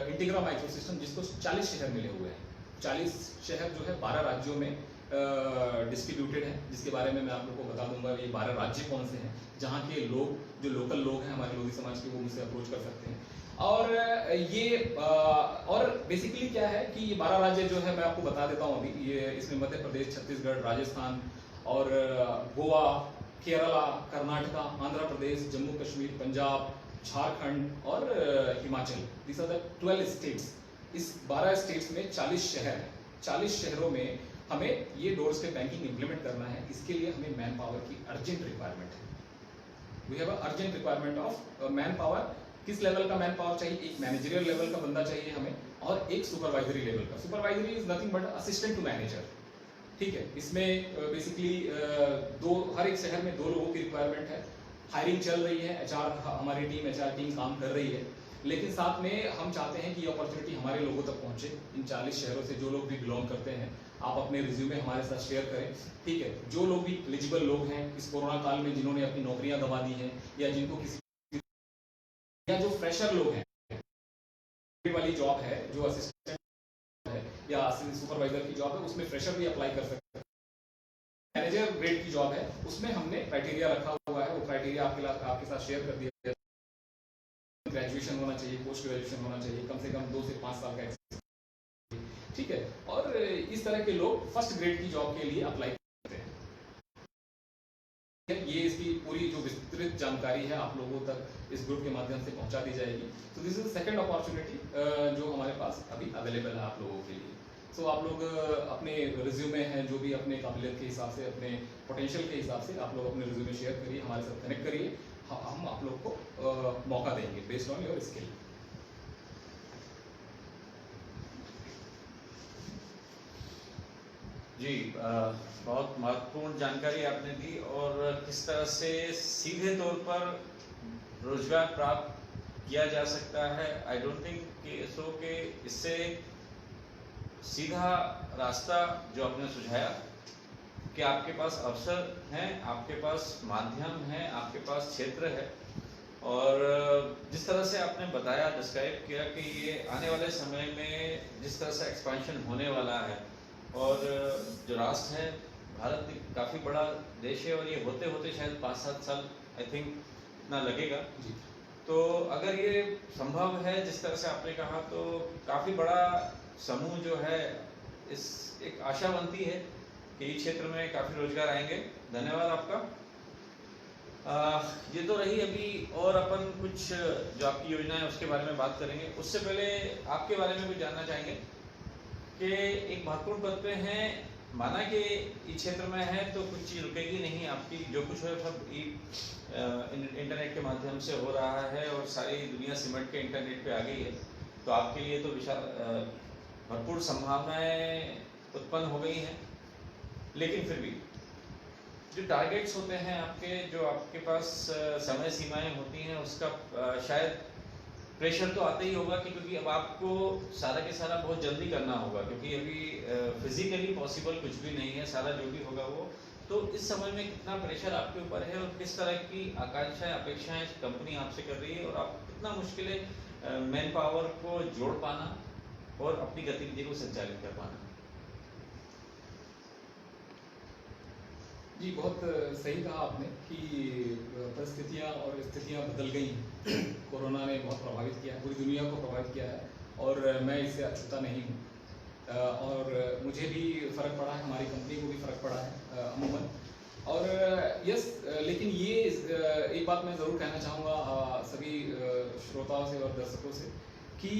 इंटीग्रा माइक्रो सिस्टम, जिसको 40 शहर मिले हुए हैं। 40 शहर जो है 12 राज्यों में डिस्ट्रीब्यूटेड है, जिसके बारे में मैं आप लोग को बता दूंगा ये 12 राज्य कौन से हैं, जहाँ के लोग, जो लोकल लोग हैं हमारे लोधी समाज के, वो मुझसे अप्रोच कर सकते हैं। और ये और बेसिकली क्या है कि ये 12 राज्य जो है मैं आपको बता देता हूँ अभी, ये इसमें मध्य प्रदेश, छत्तीसगढ़, राजस्थान और गोवा, केरला, कर्नाटका, आंध्र प्रदेश, जम्मू कश्मीर, पंजाब, झारखंड और Himachal, this are the 12 states. इस 12 स्टेट्स में 40 शहर हैं। 40 शहरों में हमें ये डोर स्टेप बैंकिंग इंप्लीमेंट करना है। इसके लिए हमें मैन पावर की अर्जेंट रिक्वायरमेंट है। We have a urgent requirement of man power. किस लेवल का मैन पावर चाहिए? एक मैनेजरियल लेवल का बंदा चाहिए हमें, और एक सुपरवाइजरी लेवल का। Supervisory is nothing but assistant to manager. ठीक है, इसमें बेसिकली हर एक शहर में 2 लोगों की रिक्वायरमेंट है। हायरिंग चल रही है, हमारी टीम HR टीम काम कर रही है, लेकिन साथ में हम चाहते हैं कि ये अपॉर्चुनिटी हमारे लोगों तक पहुंचे। इन 40 शहरों से जो लोग भी बिलोंग करते हैं, आप अपने रिज्यूमे हमारे साथ शेयर करें। ठीक है, जो लोग भी एलिजिबल लोग हैं इस कोरोना काल में, जिन्होंने अपनी नौकरियां गंवा दी हैं या जिनको किसी या जो फ्रेशर लोग हैं, वाली जॉब है जो असिस्टेंट है या सुपरवाइजर की जॉब है, उसमें फ्रेशर भी अप्लाई कर सकते हैं। मैनेजर ग्रेड की जॉब है, उसमें हमने क्राइटेरिया रखा हुआ है, वो क्राइटेरिया आपके साथ शेयर कर दिया है। ग्रेजुएशन होना चाहिए, पोस्ट ग्रेजुएशन होना चाहिए, कम से कम 2 से 5 साल का एक्सपीरियंस, ठीक है। और इस तरह के लोग फर्स्ट ग्रेड की जॉब के लिए अप्लाई करते हैं। ये इसकी पूरी जो विस्तृत जानकारी है आप लोगों तक इस ग्रुप के माध्यम से पहुंचा दी जाएगी। तो दिस इज सेकंड अपॉर्चुनिटी जो हमारे पास अभी अवेलेबल है आप लोगों के लिए। सो आप लोग अपने रिज्यूमे हैं जो भी अपने काबिलियत के हिसाब से, अपने पोटेंशियल के हिसाब से आप लोग अपने रिज्यूमे शेयर करिए, हमारे साथ कनेक्ट करिए, हम आप लोग को मौका देंगे बेस्ड ऑन योर स्किल। जी, बहुत महत्वपूर्ण जानकारी आपने दी, और किस तरह से सीधे तौर पर रोजगार प्राप्त किया जा सकता है। आई डोंट थिंक कि इससे सीधा रास्ता जो आपने सुझाया कि आपके पास अवसर हैं, आपके पास माध्यम है, आपके पास क्षेत्र है, और जिस तरह से आपने बताया, डिस्क्राइब किया कि ये आने वाले समय में जिस तरह से एक्सपेंशन होने वाला है, और जो राष्ट्र है भारत काफ़ी बड़ा देश है, और ये होते होते शायद 5-7 साल आई थिंक इतना लगेगा जी। तो अगर ये संभव है जिस तरह से आपने कहा, तो काफ़ी बड़ा समूह जो है इस एक आशा बनती है कि इस क्षेत्र में काफ़ी रोजगार आएंगे। धन्यवाद आपका। ये तो रही अभी, और अपन कुछ जो आपकी योजना है उसके बारे में बात करेंगे। उससे पहले आपके बारे में भी जानना चाहेंगे कि एक महत्वपूर्ण पद पे हैं, माना कि इस क्षेत्र में है तो कुछ चीज़ रुकेगी नहीं आपकी, जो कुछ है सब इंटरनेट के माध्यम से हो रहा है, और सारी दुनिया सिमट के इंटरनेट पे आ गई है। तो आपके लिए तो विशाल भरपूर संभावनाएं उत्पन्न हो गई हैं, लेकिन फिर भी जो टारगेट्स होते हैं आपके, जो आपके पास समय सीमाएं होती हैं, उसका शायद प्रेशर तो आता ही होगा, क्योंकि अब आपको सारा के सारा बहुत जल्दी करना होगा, क्योंकि अभी फिजिकली पॉसिबल कुछ भी नहीं है, सारा जो भी होगा वो। तो इस समय में कितना प्रेशर आपके ऊपर है, और किस तरह की आकांक्षाएं, अपेक्षाएं कंपनी आपसे कर रही है, और आप कितना मुश्किल है मैन पावर को जोड़ पाना और अपनी गतिविधि को संचालित कर पाना। जी, बहुत सही कहा आपने कि परिस्थितियाँ और स्थितियाँ बदल गई हैं। कोरोना ने बहुत प्रभावित किया है, पूरी दुनिया को प्रभावित किया है, और मैं इससे अछूता नहीं हूँ। और मुझे भी फ़र्क पड़ा है, हमारी कंपनी को भी फ़र्क पड़ा है अमूमन। और यस, लेकिन ये एक बात मैं ज़रूर कहना चाहूँगा सभी श्रोताओं से और दर्शकों से कि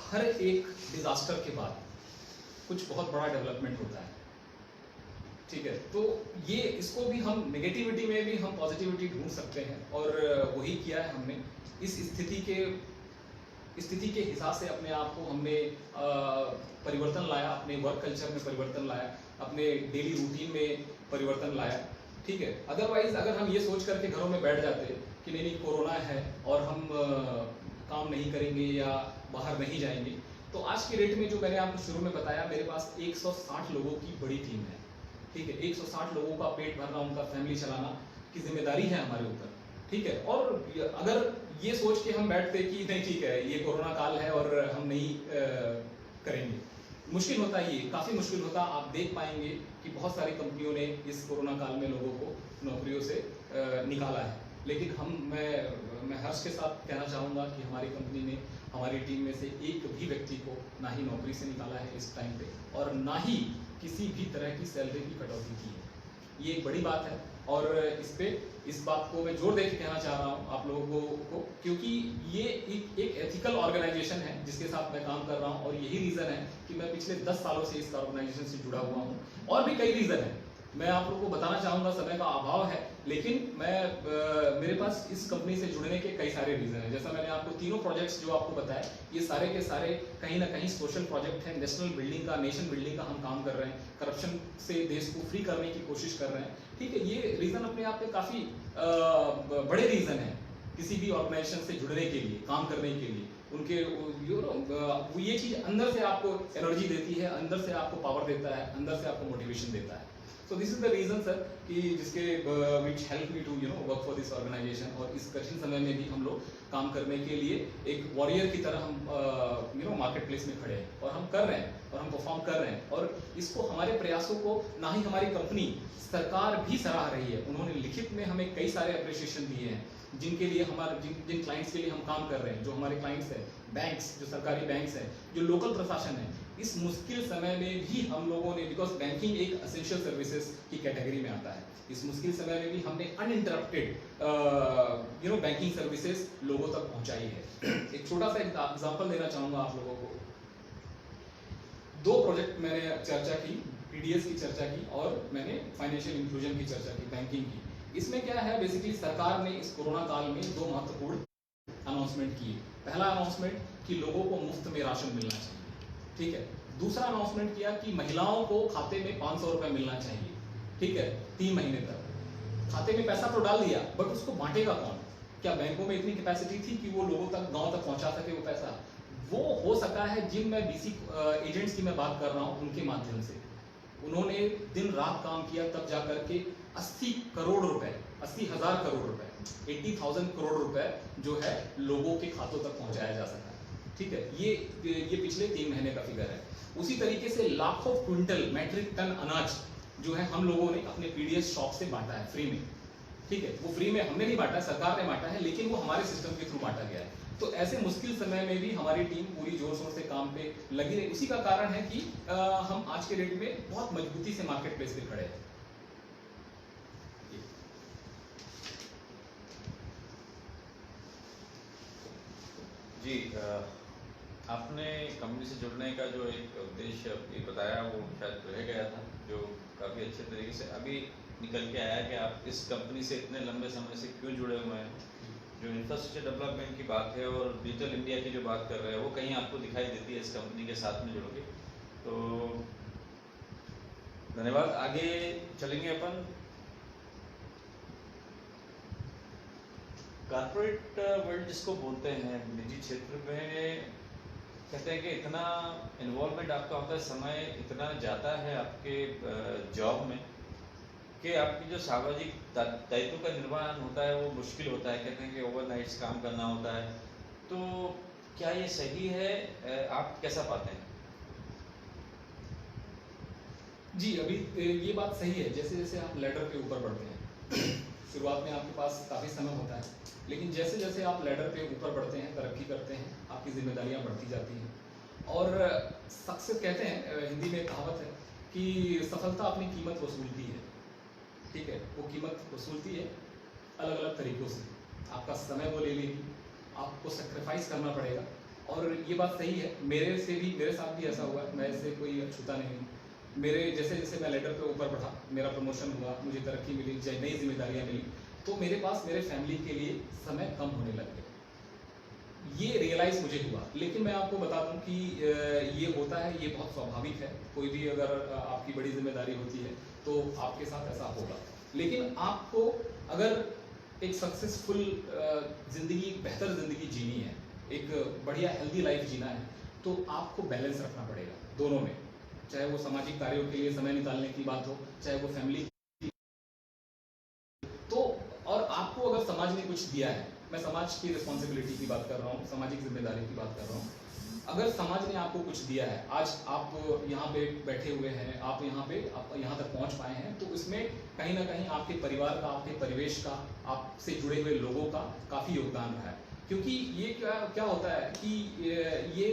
हर एक डिज़ास्टर के बाद कुछ बहुत बड़ा डेवलपमेंट होता है, ठीक है। तो ये इसको भी हम नेगेटिविटी में भी हम पॉजिटिविटी ढूंढ सकते हैं, और वही किया है हमने। इस स्थिति के हिसाब से अपने आप को हमने परिवर्तन लाया, अपने वर्क कल्चर में परिवर्तन लाया, अपने डेली रूटीन में परिवर्तन लाया, ठीक है। अदरवाइज अगर हम ये सोच करके घरों में बैठ जाते कि नहीं कोरोना है और हम काम नहीं करेंगे या बाहर नहीं जाएंगे, तो आज की डेट में जो मैंने आपको शुरू में बताया, मेरे पास 160 लोगों की बड़ी टीम है, ठीक है। 160 लोगों का पेट भरना, उनका फैमिली चलाना की जिम्मेदारी है हमारे ऊपर, ठीक है। और अगर ये सोच के हम बैठते कि नहीं ठीक है ये कोरोना काल है और हम नहीं करेंगे, मुश्किल होता है, ये काफ़ी मुश्किल होता। आप देख पाएंगे कि बहुत सारी कंपनियों ने इस कोरोना काल में लोगों को नौकरियों से निकाला है, लेकिन मैं हर्ष के साथ कहना चाहूँगा कि हमारी कंपनी ने हमारी टीम में से एक भी व्यक्ति को ना ही नौकरी से निकाला है इस टाइम पे, और ना ही किसी भी तरह की सैलरी की कटौती की है। ये एक बड़ी बात है, और इस बात को मैं जोर देकर कहना चाह रहा हूँ आप लोगों को, क्योंकि ये एक एथिकल ऑर्गेनाइजेशन है जिसके साथ मैं काम कर रहा हूँ, और यही रीज़न है कि मैं पिछले 10 सालों से इस ऑर्गेनाइजेशन से जुड़ा हुआ हूँ। और भी कई रीज़न है, मैं आप लोगों को बताना चाहूँगा, समय का अभाव है, लेकिन मेरे पास इस कंपनी से जुड़ने के कई सारे रीज़न हैं। जैसा मैंने आपको तीनों प्रोजेक्ट्स जो आपको बताया, ये सारे के सारे कहीं ना कहीं सोशल प्रोजेक्ट हैं, नेशनल बिल्डिंग का, नेशन बिल्डिंग का हम काम कर रहे हैं, करप्शन से देश को फ्री करने की कोशिश कर रहे हैं, ठीक है। ये रीज़न अपने आप में काफ़ी बड़े रीज़न हैं किसी भी ऑर्गेनाइजेशन से जुड़ने के लिए, काम करने के लिए। उनके ये चीज़ अंदर से आपको एनर्जी देती है, अंदर से आपको पावर देता है, अंदर से आपको मोटिवेशन देता है। So this is the reason sir कि जिसके which help me to work for this organisation, और इस कठिन समय में भी हम लोग काम करने के लिए एक वॉरियर की तरह हम मार्केट प्लेस में खड़े हैं, और हम कर रहे हैं और हम परफॉर्म कर रहे हैं। और इसको हमारे प्रयासों को ना ही हमारी कंपनी, सरकार भी सराह रही है। उन्होंने लिखित में हमें कई सारे अप्रिशिएशन दिए हैं, जिनके लिए हमारे जिन क्लाइंट्स के लिए हम काम कर रहे हैं, जो हमारे क्लाइंट्स हैं, बैंक्स, जो सरकारी बैंक्स हैं, जो लोकल प्रशासन है, इस मुश्किल समय में भी हम लोगों ने, बिकॉज बैंकिंग एक एसेंशियल सर्विसेज की कैटेगरी में आता है, इस मुश्किल समय में भी हमने अनइंटरप्टेड बैंकिंग सर्विसेज लोगों तक पहुंचाई है। एक छोटा सा एग्जांपल देना चाहूंगा आप लोगों को। 2 प्रोजेक्ट मैंने चर्चा की, पीडीएस की चर्चा की और मैंने फाइनेंशियल इंक्लूजन की चर्चा की, बैंकिंग की। इसमें क्या है, बेसिकली सरकार ने इस कोरोना काल में 2 महत्वपूर्ण अनाउंसमेंट किए। पहला अनाउंसमेंट कि लोगों को मुफ्त में राशन मिलना चाहिए, ठीक है। दूसरा अनाउंसमेंट किया कि महिलाओं को खाते में 500 रुपए मिलना चाहिए, ठीक है, 3 महीने तक। खाते में पैसा तो डाल दिया, बट उसको बांटेगा कौन? क्या बैंकों में इतनी कैपेसिटी थी कि वो लोगों तक, गांव तक पहुंचा सके वो पैसा? वो हो सका है जिन मैं बीसी एजेंट्स की मैं बात कर रहा हूं, उनके माध्यम से। उन्होंने दिन रात काम किया, तब जाकर के 80 करोड़ रुपए, 80,000 करोड़ रुपए, 80,000 करोड़ रुपए जो है लोगों के खातों तक पहुंचाया जा सका, ठीक है। ये पिछले 3 महीने का फिगर है। उसी तरीके से लाखों क्विंटल, मैट्रिक टन अनाज जो है हम लोगों ने अपने पीडीएस शॉप से बांटा है फ्री में, ठीक है। वो फ्री में हमने नहीं बांटा, सरकार ने बांटा है, लेकिन वो हमारे सिस्टम के थ्रू बांटा गया है। तो ऐसे मुश्किल समय में भी हमारी टीम पूरी जोर शोर से काम पे लगी रही। उसी का कारण है कि हम आज के डेट में बहुत मजबूती से मार्केट प्लेस पे खड़े हैं। जी, आपने कंपनी से जुड़ने का जो एक उद्देश्य ये बताया, वो शायद रह गया था, जो काफ़ी अच्छे तरीके से अभी निकल के आया कि आप इस कंपनी से इतने लंबे समय से क्यों जुड़े हुए हैं। जो इंफ्रास्ट्रक्चर डेवलपमेंट की बात है और डिजिटल इंडिया की जो बात कर रहे हैं, वो कहीं आपको दिखाई देती है इस कंपनी के साथ में जुड़ के। तो धन्यवाद। आगे चलेंगे अपन। कॉर्पोरेट वर्ल्ड जिसको बोलते हैं, निजी क्षेत्र में, कहते हैं कि इतना इन्वॉल्वमेंट आपका होता है, समय इतना जाता है आपके जॉब में कि आपकी जो सामाजिक दायित्व का निर्वहन होता है वो मुश्किल होता है। कहते हैं कि ओवरनाइट्स काम करना होता है। तो क्या ये सही है? आप कैसा पाते हैं? जी, अभी ये बात सही है। जैसे जैसे आप लैडर के ऊपर बढ़ते हैं, शुरुआत में आपके पास काफ़ी समय होता है, लेकिन जैसे जैसे आप लैडर पे ऊपर बढ़ते हैं, तरक्की करते हैं, आपकी जिम्मेदारियां बढ़ती जाती हैं। और सक्सेस, कहते हैं, हिंदी में कहावत है कि सफलता अपनी कीमत वसूलती है, ठीक है। वो कीमत वसूलती है अलग अलग तरीक़ों से। आपका समय वो ले लेगी, आपको सेक्रीफाइस करना पड़ेगा। और ये बात सही है, मेरे साथ भी ऐसा हुआ है। मैं इससे कोई अछूता नहीं हूँ। मेरे जैसे जैसे मैं लेडर पे ऊपर बढ़ा, मेरा प्रमोशन हुआ, मुझे तरक्की मिली, नई जिम्मेदारियां मिली, तो मेरे पास मेरे फैमिली के लिए समय कम होने लग गया। ये रियलाइज मुझे हुआ। लेकिन मैं आपको बता दूं कि ये होता है, ये बहुत स्वाभाविक है। कोई भी अगर आपकी बड़ी जिम्मेदारी होती है तो आपके साथ ऐसा होगा। लेकिन आपको अगर एक सक्सेसफुल जिंदगी, बेहतर जिंदगी जीनी है, एक बढ़िया हेल्दी लाइफ जीना है, तो आपको बैलेंस रखना पड़ेगा दोनों में। चाहे वो सामाजिक कार्यों के लिए समय निकालने की बात हो, चाहे वो फैमिली तो। और आपको अगर समाज ने कुछ दिया है, मैं समाज की रिस्पॉन्सिबिलिटी की बात कर रहा हूँ, सामाजिक जिम्मेदारी की बात कर रहा हूँ। अगर समाज ने आपको कुछ दिया है, आज आप यहाँ पे बैठे हुए हैं, आप यहाँ तक पहुँच पाए हैं, तो इसमें कहीं ना कहीं आपके परिवार का, आपके परिवेश का, आपसे जुड़े हुए लोगों का काफ़ी योगदान रहा है। क्योंकि ये क्या होता है कि ये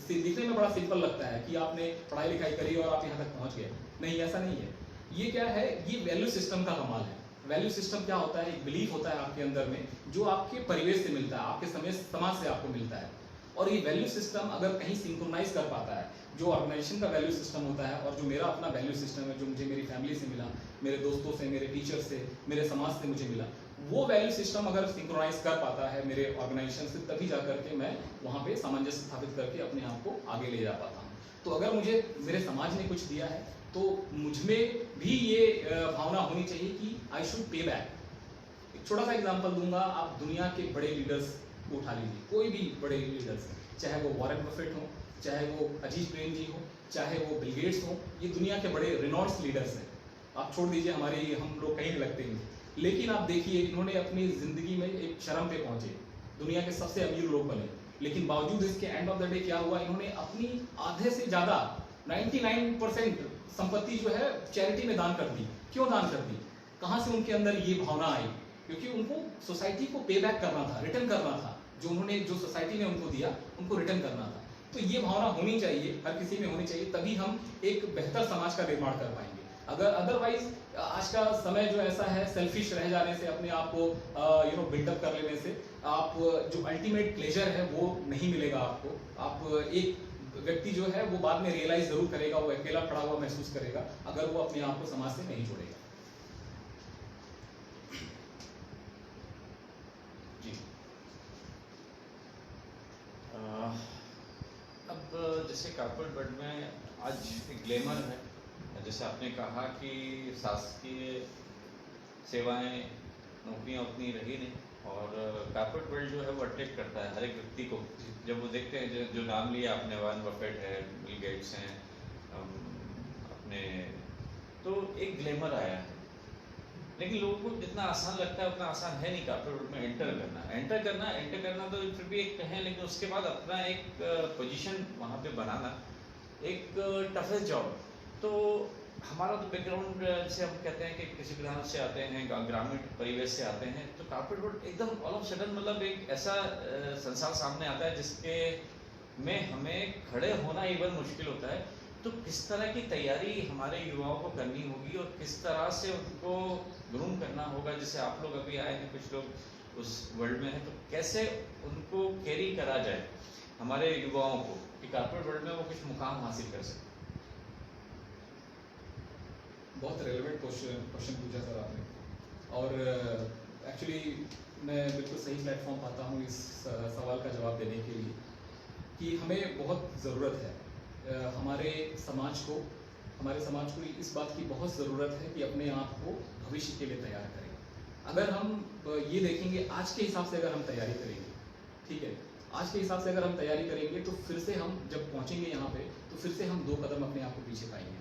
दिखने में बड़ा सिंपल लगता है कि आपने पढ़ाई लिखाई करी और आप यहाँ तक पहुँच गए। नहीं, ऐसा नहीं है। ये क्या है, ये वैल्यू सिस्टम का कमाल है। वैल्यू सिस्टम क्या होता है? एक बिलीफ होता है आपके अंदर में, जो आपके परिवेश से मिलता है, आपके समाज से आपको मिलता है। और ये वैल्यू सिस्टम अगर कहीं सिंक्रोनाइज कर पाता है, जो ऑर्गेनाइजेशन का वैल्यू सिस्टम होता है और जो मेरा अपना वैल्यू सिस्टम है, जो मुझे मेरी फैमिली से मिला, मेरे दोस्तों से, मेरे टीचर से, मेरे समाज से मुझे मिला, वो वैल्यू सिस्टम अगर सिंक्रोनाइज कर पाता है मेरे ऑर्गेनाइजेशन से, तभी जा करके मैं वहाँ पे सामंजस्य स्थापित करके अपने आप को आगे ले जा पाता हूँ। तो अगर मुझे मेरे समाज ने कुछ दिया है, तो मुझमें भी ये भावना होनी चाहिए कि आई शुड पे बैक। एक छोटा सा एग्जांपल दूंगा। आप दुनिया के बड़े लीडर्स को उठा लीजिए, कोई भी बड़े लीडर्स, चाहे वो वॉरेन बफेट हो, चाहे वो अजीज प्रेम जी हो, चाहे वो बिल गेट्स हो, ये दुनिया के बड़े रिनॉन्स लीडर्स हैं। आप छोड़ दीजिए हमारी, हम लोग कहीं नहीं लगते हैं, लेकिन आप देखिए इन्होंने अपनी ज़िंदगी में एक चरम पे पहुंचे, दुनिया के सबसे अमीर लोग बने, लेकिन बावजूद इसके एंड ऑफ द डे क्या हुआ, इन्होंने अपनी आधे से ज़्यादा 99% संपत्ति जो है चैरिटी में दान कर दी। क्यों दान कर दी? कहाँ से उनके अंदर ये भावना आई? क्योंकि उनको सोसाइटी को पे बैक करना था, रिटर्न करना था, जो उन्होंने, जो सोसाइटी ने उनको दिया उनको रिटर्न करना था। तो ये भावना होनी चाहिए, हर किसी में होनी चाहिए, तभी हम एक बेहतर समाज का निर्माण कर पाएंगे। अगर अदरवाइज आज का समय जो ऐसा है, सेल्फिश रह जाने से, अपने आप को बिल्डअप कर लेने से, आप जो अल्टीमेट प्लेजर है वो नहीं मिलेगा आपको। आप एक व्यक्ति जो है वो बाद में रियलाइज जरूर करेगा, वो अकेला पड़ा हुआ महसूस करेगा अगर वो अपने आप को समाज से नहीं जोड़ेगा। जी। अब जैसे कॉर्पोरेट वर्ल्ड में आज एक ग्लैमर है, जैसे आपने कहा कि शासकीय सेवाएं, नौकरियां उतनी रही नहीं, और कॉर्पोरेट वर्ल्ड जो है वो अट्रैक्ट करता है हर एक व्यक्ति को। जब वो देखते हैं जो नाम लिया आपने, वॉरेन बफेट है, बिल गेट्स हैं, अपने, तो एक ग्लैमर आया है। लेकिन लोगों को जितना आसान लगता है उतना आसान है नहीं कॉर्पोरेट वर्ल्ड में एंटर करना तो फिर भी एक है, लेकिन उसके बाद अपना एक पोजीशन वहाँ पे बनाना एक टफेस्ट जॉब। तो हमारा तो बैकग्राउंड, जैसे हम कहते हैं कि किसी ग्राम से आते हैं, ग्रामीण परिवेश से आते हैं, तो कॉर्पोरेट वर्ल्ड एकदम ऑल ऑफ सडन मतलब एक ऐसा संसार सामने आता है जिसके में हमें खड़े होना इवन मुश्किल होता है। तो किस तरह की तैयारी हमारे युवाओं को करनी होगी और किस तरह से उनको ग्रूम करना होगा? जैसे आप लोग अभी आए हैं, कुछ लोग उस वर्ल्ड में हैं, तो कैसे उनको कैरी करा जाए हमारे युवाओं को कि कॉर्पोरेट वर्ल्ड में वो कुछ मुकाम हासिल कर सके? बहुत रेलेवेंट क्वेश्चन पूछा सर आपने, और एक्चुअली मैं बिल्कुल सही प्लेटफॉर्म पाता हूँ इस सवाल का जवाब देने के लिए कि हमें बहुत ज़रूरत है, हमारे समाज को इस बात की बहुत ज़रूरत है कि अपने आप को भविष्य के लिए तैयार करें। अगर हम ये देखेंगे आज के हिसाब से, अगर हम तैयारी करेंगे, ठीक है, आज के हिसाब से अगर हम तैयारी करेंगे तो फिर से हम जब पहुँचेंगे यहाँ पे तो फिर से हम 2 कदम अपने आप को पीछे पाएंगे।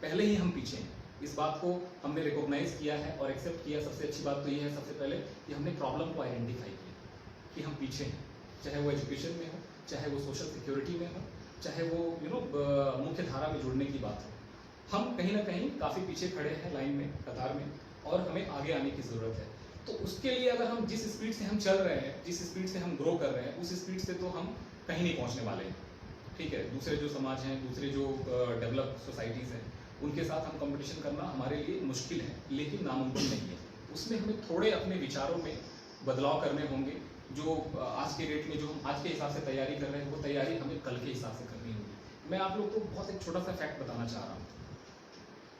पहले ही हम पीछे हैं, इस बात को हमने रिकॉग्नाइज किया है और एक्सेप्ट किया। सबसे अच्छी बात तो ये है सबसे पहले कि हमने प्रॉब्लम को आइडेंटिफाई किया कि हम पीछे हैं, चाहे वो एजुकेशन में हो, चाहे वो सोशल सिक्योरिटी में हो, चाहे वो मुख्य धारा में जुड़ने की बात हो। हम कहीं ना कहीं काफ़ी पीछे खड़े हैं लाइन में, कतार में, और हमें आगे आने की ज़रूरत है। तो उसके लिए अगर हम जिस स्पीड से हम चल रहे हैं, जिस स्पीड से हम ग्रो कर रहे हैं, उस स्पीड से तो हम कहीं नहीं पहुंचने वाले हैं, ठीक है। दूसरे जो समाज हैं, दूसरे जो डेवलप सोसाइटीज़ हैं, उनके साथ हम कंपटीशन करना हमारे लिए मुश्किल है, लेकिन नामुमकिन नहीं है। उसमें हमें थोड़े अपने विचारों में बदलाव करने होंगे। जो आज के डेट में जो हम आज के हिसाब से तैयारी कर रहे हैं, वो तैयारी हमें कल के हिसाब से करनी होगी। मैं आप लोग को बहुत एक छोटा सा फैक्ट बताना चाह रहा हूँ।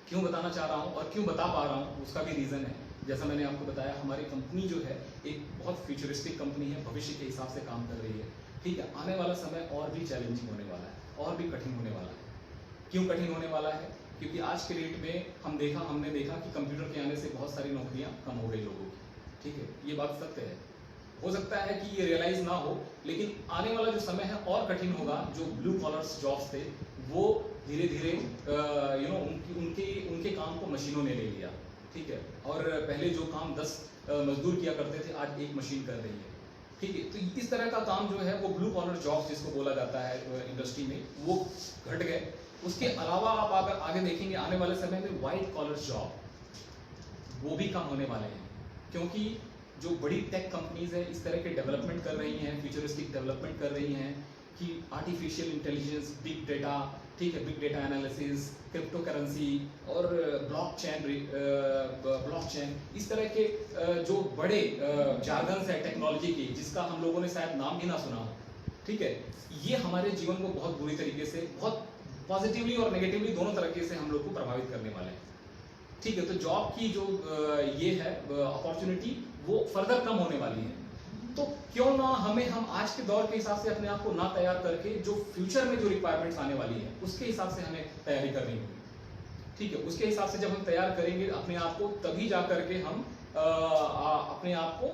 क्यों बताना चाह रहा हूँ और क्यों बता पा रहा हूँ, उसका भी रीज़न है। जैसा मैंने आपको बताया, हमारी कंपनी जो है एक बहुत फ्यूचरिस्टिक कंपनी है, भविष्य के हिसाब से काम कर रही है, ठीक है। आने वाला समय और भी चैलेंजिंग होने वाला है, और भी कठिन होने वाला है। क्यों कठिन होने वाला है? क्योंकि आज के डेट में हमने देखा कि कंप्यूटर के आने से बहुत सारी नौकरियां कम हो गई लोगों की, ठीक है। ये बात सत्य है। हो सकता है कि ये रियलाइज ना हो, लेकिन आने वाला जो समय है और कठिन होगा। जो ब्लू कॉलर्स जॉब्स थे वो धीरे धीरे उनके काम को मशीनों ने ले लिया, ठीक है। और पहले जो काम 10 मजदूर किया करते थे, आज एक मशीन कर रही है, ठीक है। तो इस तरह का काम जो है वो ब्लू कॉलर जॉब्स जिसको बोला जाता है इंडस्ट्री में, वो घट गए। उसके अलावा आप अगर आगे देखेंगे आने वाले समय में व्हाइट कॉलर जॉब वो भी कम होने वाले हैं, क्योंकि जो बड़ी टेक कंपनीज है इस तरह के डेवलपमेंट कर रही हैं, फ्यूचरिस्टिक डेवलपमेंट कर रही हैं कि आर्टिफिशियल इंटेलिजेंस, बिग डेटा, ठीक है, big data analysis, crypto currency और ब्लॉकचेन, इस तरह के जो बड़े जार्गन्स है टेक्नोलॉजी की, जिसका हम लोगों ने शायद नाम भी ना सुना हो, ठीक है। ये हमारे जीवन को बहुत बुरी तरीके से, बहुत पॉजिटिवली और नेगेटिवली दोनों तरीके से हम लोग को प्रभावित करने वाले हैं, ठीक है। तो जॉब की जो ये है अपॉर्चुनिटी वो फर्दर कम होने वाली है। तो क्यों ना हम आज के दौर के हिसाब से अपने आप को ना तैयार करके जो फ्यूचर में जो रिक्वायरमेंट्स आने वाली है उसके हिसाब से हमें तैयारी करनी होगी, ठीक है। उसके हिसाब से जब हम तैयार करेंगे अपने आप को, तभी जा करके हम अपने आप को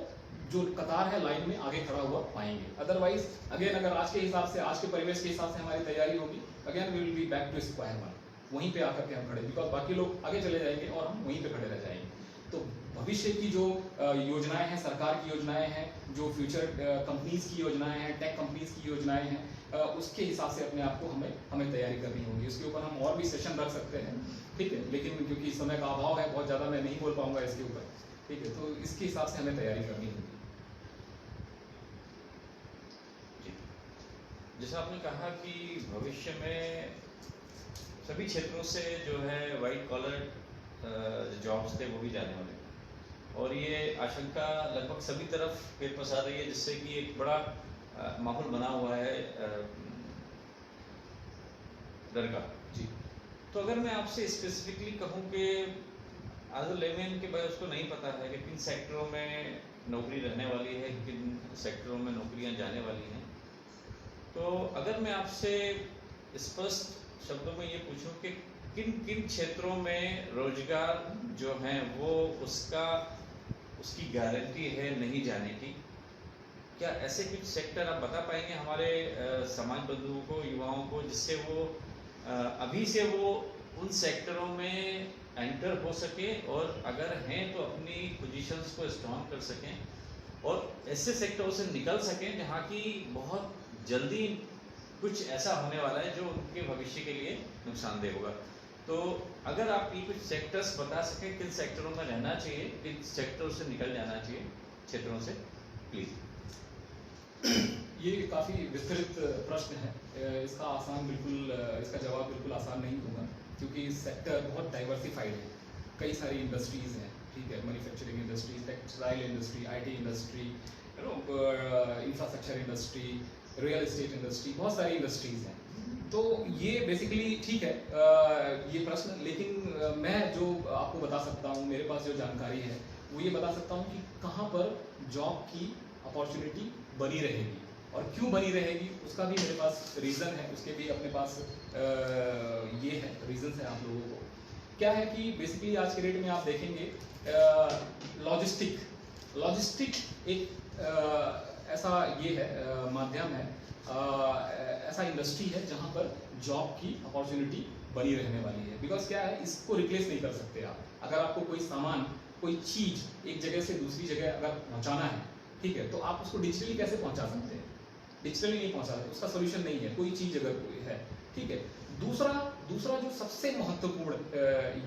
जो कतार है लाइन में आगे खड़ा हुआ पाएंगे। अदरवाइज अगेन अगर आज के हिसाब से, आज के परिवेश के हिसाब से हमारी तैयारी होगी, again we will be back to square one. वहीं पे आकर के हम खड़े, बिकॉज बाकी लोग आगे चले जाएंगे और हम वहीं पे खड़े रह जाएंगे। तो भविष्य की जो योजनाएं हैं, सरकार की योजनाएं हैं, जो फ्यूचर कंपनीज की योजनाएं हैं, टेक कंपनीज की योजनाएं हैं, उसके हिसाब से अपने आप को हमें तैयारी करनी होगी। उसके ऊपर हम और भी सेशन रख सकते हैं, ठीक है, लेकिन क्योंकि समय का अभाव है, बहुत ज़्यादा मैं नहीं बोल पाऊंगा इसके ऊपर, ठीक है, तो इसके हिसाब से हमें तैयारी करनी होगी। जैसा आपने कहा कि भविष्य में सभी क्षेत्रों से जो है वाइट कॉलर जॉब्स थे वो भी जाने वाले हैं, और ये आशंका लगभग सभी तरफ फिर पसार रही है, जिससे कि एक बड़ा माहौल बना हुआ है डर का। जी। तो अगर मैं आपसे स्पेसिफिकली कहूँ कि एज अ लेमैन के भाई उसको नहीं पता है कि किन सेक्टरों में नौकरी रहने वाली है, किन सेक्टरों में नौकरियां जाने वाली हैं, तो अगर मैं आपसे स्पष्ट शब्दों में ये पूछूं कि किन किन क्षेत्रों में रोजगार जो है वो उसकी गारंटी है नहीं जाने की, क्या ऐसे कुछ सेक्टर आप बता पाएंगे हमारे समाज बंधुओं को, युवाओं को, जिससे वो अभी से वो उन सेक्टरों में एंटर हो सके, और अगर हैं तो अपनी पोजीशंस को स्ट्रॉन्ग कर सकें और ऐसे सेक्टरों से निकल सकें जहाँ की बहुत जल्दी कुछ ऐसा होने वाला है जो उनके भविष्य के लिए नुकसानदेह होगा। तो अगर आप ये कुछ सेक्टर्स बता सकें, किन सेक्टरों में रहना चाहिए, किन सेक्टरों से निकल जाना चाहिए, क्षेत्रों से, प्लीज। ये काफ़ी विस्तृत प्रश्न है, इसका जवाब बिल्कुल आसान नहीं होगा, क्योंकि सेक्टर बहुत डाइवर्सिफाइड है, कई सारी इंडस्ट्रीज़ हैं, ठीक है, manufacturing industry, textile industry, IT industry, infrastructure industry, real estate industry, बहुत सारी इंडस्ट्रीज़ हैं। तो ये बेसिकली ठीक है ये प्रश्न, लेकिन मैं जो आपको बता सकता हूँ, मेरे पास जो जानकारी है वो ये बता सकता हूँ कि कहाँ पर जॉब की अपॉर्चुनिटी बनी रहेगी और क्यों बनी रहेगी, उसका भी मेरे पास रीज़न है, उसके भी अपने पास ये है रीज़न है आप लोगों को। क्या है कि बेसिकली आज के डेट में आप देखेंगे लॉजिस्टिक एक ऐसा ये है माध्यम है, ऐसा इंडस्ट्री है जहाँ पर जॉब की अपॉर्चुनिटी बनी रहने वाली है। बिकॉज क्या है, इसको रिप्लेस नहीं कर सकते आप। अगर आपको कोई सामान, कोई चीज़ एक जगह से दूसरी जगह अगर पहुँचाना है, ठीक है, तो आप उसको डिजिटली कैसे पहुँचा सकते हैं? डिजिटली नहीं पहुँचा सकते, उसका सोल्यूशन नहीं है। कोई चीज़ अगर कोई है, ठीक है। दूसरा जो सबसे महत्वपूर्ण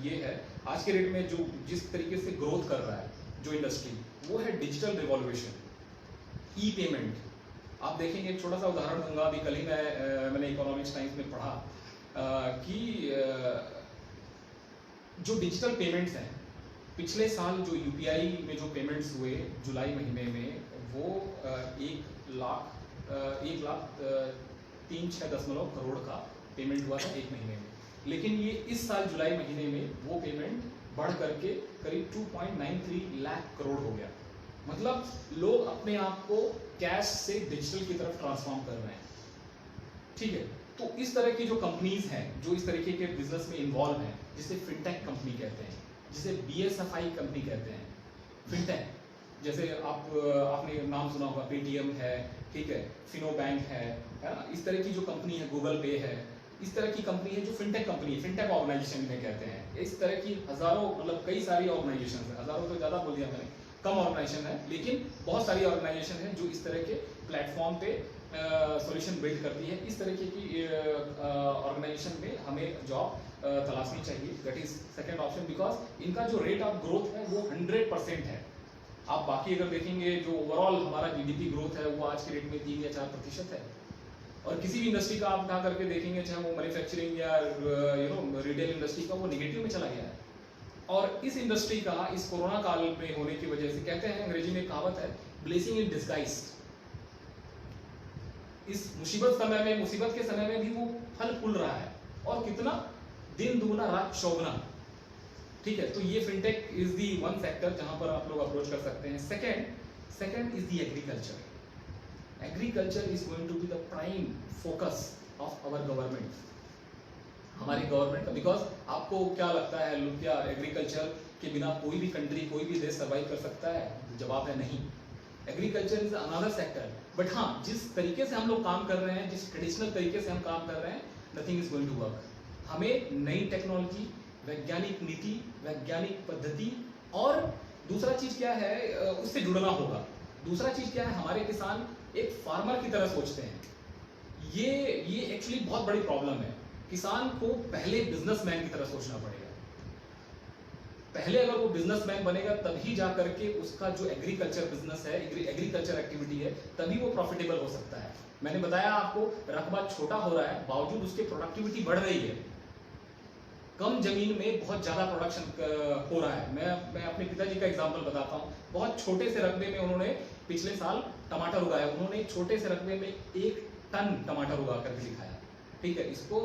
ये है आज के डेट में, जो जिस तरीके से ग्रोथ कर रहा है जो इंडस्ट्री, वो है डिजिटल रिवॉल्यूशन, ई पेमेंट। आप देखेंगे, एक छोटा सा उदाहरण दूंगा, अभी कल ही मैंने इकोनॉमिक्स टाइम्स में पढ़ा कि जो डिजिटल पेमेंट्स हैं, पिछले साल जो UPI में जो पेमेंट्स हुए जुलाई महीने में, वो 1,03,6 करोड़ का पेमेंट हुआ था एक महीने में। लेकिन ये इस साल जुलाई महीने में वो पेमेंट बढ़ करके करीब 2.93 लाख करोड़ हो गया। मतलब लोग अपने आप को कैश से डिजिटल की तरफ ट्रांसफॉर्म कर रहे हैं, ठीक है। तो इस तरह की जो कंपनीज हैं जो इस तरीके के बिजनेस में इन्वॉल्व हैं, जिसे फिनटेक कंपनी कहते हैं, जिसे BSFI कंपनी कहते हैं, फिनटेक, जैसे आपने नाम सुना होगा, पेटीएम है, ठीक है, फिनो बैंक है ना, इस तरह की जो कंपनी है, गूगल पे है, इस तरह की कंपनी है जो फिनटेक कंपनी है, फिनटेक ऑर्गेनाइजेशन में कहते हैं। इस तरह की हजारों, मतलब कई सारी ऑर्गेनाइजेशन है, हजारों तो ज़्यादा बोल दिया मैंने, कम ऑर्गेनाइजेशन है, लेकिन बहुत सारी ऑर्गेनाइजेशन है जो इस तरह के प्लेटफॉर्म पे सॉल्यूशन बिल्ड करती है। इस तरीके की ऑर्गेनाइजेशन में हमें जॉब तलाशनी चाहिए, that is second option, because इनका जो रेट ऑफ ग्रोथ है वो 100% है। आप बाकी अगर देखेंगे, जो ओवरऑल हमारा GDP ग्रोथ है वो आज के रेट में 3 या 4% है, और किसी भी इंडस्ट्री का आप उठा करके देखेंगे, चाहे वो मैन्युफैक्चरिंग या रिटेल इंडस्ट्री का, वो निगेटिव में चला गया है। और इस इंडस्ट्री का इस कोरोना काल में होने की वजह से, कहते हैं अंग्रेजी में कहावत है, ब्लेसिंग इन डिस्गाइज, इस मुसीबत के समय में भी वो फल फूल रहा है, और कितना, दिन दुगना रात चौगुना, ठीक है। तो ये fintech is the one sector जहां पर आप लोग अप्रोच कर सकते हैं। Second is the agriculture is going to be the prime focus of our government, हमारी गवर्नमेंट का। बिकॉज आपको क्या लगता है, लोग क्या एग्रीकल्चर के बिना कोई भी कंट्री, कोई भी देश सर्वाइव कर सकता है? जवाब है नहीं। Agriculture is another sector, but हाँ, जिस तरीके से हम लोग काम कर रहे हैं, जिस ट्रेडिशनल तरीके से हम काम कर रहे हैं, nothing is going to work. हमें नई टेक्नोलॉजी, वैज्ञानिक नीति, वैज्ञानिक पद्धति, और दूसरा चीज क्या है, उससे जुड़ना होगा। दूसरा चीज क्या है, हमारे किसान एक फार्मर की तरह सोचते हैं। ये एक्चुअली बहुत बड़ी प्रॉब्लम है। किसान को पहले बिजनेसमैन की तरह सोचना पड़ेगा। पहले अगर वो बिजनेसमैन बनेगा तभी जा करके उसका जो एग्रीकल्चर बिजनेस है, एग्रीकल्चर एक्टिविटी है, तभी वो प्रॉफिटेबल हो सकता है। मैंने बताया आपको, रकबा छोटा हो रहा है, बावजूद उसके प्रोडक्टिविटी बढ़ रही है। कम जमीन में बहुत ज्यादा प्रोडक्शन हो रहा है। मैं अपने पिताजी का एग्जांपल बताता हूँ। बहुत छोटे से रकबे में उन्होंने पिछले साल टमाटर उगाया। उन्होंने छोटे से रकबे में 1 टन टमाटर उगा करके दिखाया। ठीक है, इसको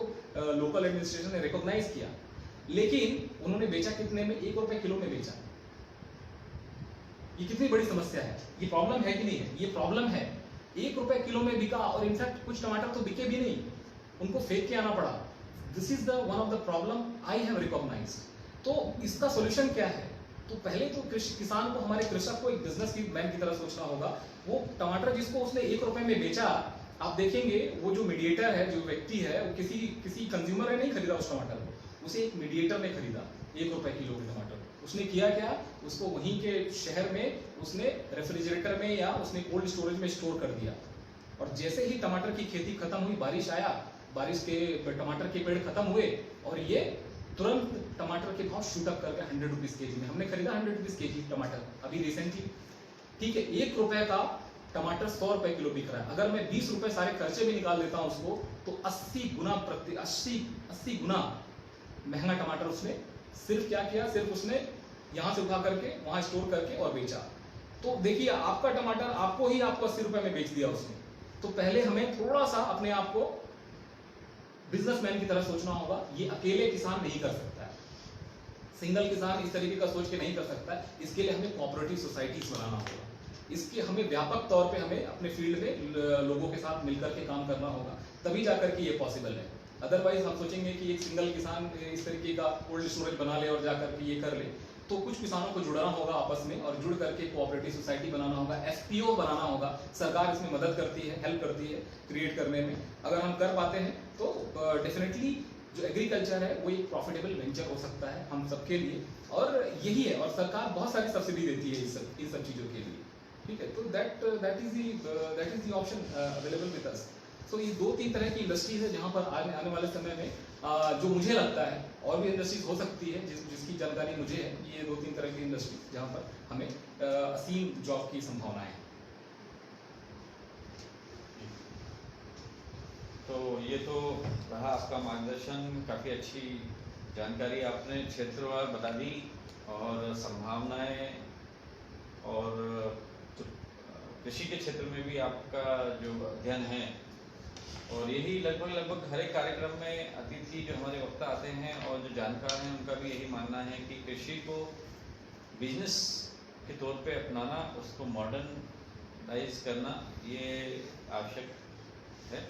लोकल एडमिनिस्ट्रेशन ने रिकॉग्नाइज किया, लेकिन उन्होंने बेचा कितने में? 1 रुपए किलो में बेचा। ये कितनी बड़ी समस्या है। ये प्रॉब्लम है कि नहीं है? ये प्रॉब्लम है। 1 रुपए किलो में बिका, और इनफैक्ट कुछ टमाटर तो बिके भी नहीं, उनको फेंक के आना पड़ा। This is the one of the problem I have recognised. तो इसका सॉल्यूशन क्या है? तो पहले तो किसान को, हमारे कृषक को एक बिजनेस मैन की तरह सोचना होगा। वो टमाटर जिसको उसने 1 रुपए में बेचा, आप देखेंगे वो जो मीडिएटर है, जो व्यक्ति है, वो किसी कंज्यूमर ने नहीं खरीदा उस टमाटर को, उसे एक मीडिएटर ने खरीदा 1 रुपए किलो के टमाटर। उसने किया क्या? उसको वहीं के शहर में उसने रेफ्रिजरेटर में या उसने कोल्ड स्टोरेज में स्टोर कर दिया। और जैसे ही टमाटर की खेती खत्म हुई, बारिश आया, बारिश के टमाटर के पेड़ खत्म हुए, और ये तुरंत टमाटर के भाव शूट अप कर गए 100 रुपीज केजी में। हमने खरीदा 100 रुपीज केजी टमाटर अभी रिसेंटली। ठीक है, 1 रुपए का टमाटर 100 रुपए किलो बिक रहा है। अगर मैं 20 रुपए सारे खर्चे भी निकाल देता हूं उसको, तो 80 गुना महंगा टमाटर उसने सिर्फ क्या किया? सिर्फ उसने यहां से उठा करके वहां स्टोर करके और बेचा। तो देखिए, आपका टमाटर आपको 80 रुपए में बेच दिया उसने। तो पहले हमें थोड़ा सा अपने आप को बिजनेसमैन की तरह सोचना होगा। ये अकेले किसान नहीं कर सकता है, सिंगल किसान इस तरीके का सोच के नहीं कर सकता है। इसके लिए हमें कोऑपरेटिव सोसाइटीज बनाना होगा। इसके हमें व्यापक तौर पे हमें अपने फील्ड में लोगों के साथ मिलकर के काम करना होगा, तभी जाकर के ये पॉसिबल है। अदरवाइज हम सोचेंगे कि एक सिंगल किसान इस तरीके का कोल्ड स्टोरेज बना ले और जाकर के ये कर ले, तो कुछ किसानों को जुड़ना होगा आपस में, और जुड़ करके कोऑपरेटिव सोसाइटी बनाना होगा, एफपीओ बनाना होगा। सरकार इसमें मदद करती है, हेल्प करती है क्रिएट करने में। अगर हम कर पाते हैं तो डेफिनेटली जो एग्रीकल्चर है वो एक प्रॉफिटेबल वेंचर हो सकता है हम सबके लिए। और यही है, और सरकार बहुत सारी सब्सिडी देती है इन सब चीज़ों के लिए। ठीक है, तो that is the option available with us. So ये 2-3 तरह की इंडस्ट्रीज है जहाँ पर आने वाले समय में जो मुझे लगता है और भी इंडस्ट्रीज हो सकती है, जिसकी जानकारी मुझे है। ये 2-3 तरह की इंडस्ट्री जहाँ पर हमें असीम जॉब की संभावनाएं हैं। तो ये तो रहा आपका मार्गदर्शन, काफ़ी अच्छी जानकारी आपने क्षेत्रवार बता दी, और संभावनाएं, और कृषि के क्षेत्र में भी आपका जो अध्ययन है, और यही लगभग हर एक कार्यक्रम में अतिथि जो हमारे वक्ता आते हैं और जो जानकार हैं, उनका भी यही मानना है कि कृषि को बिजनेस के तौर पे अपनाना, उसको मॉडर्नाइज करना, ये आवश्यक है।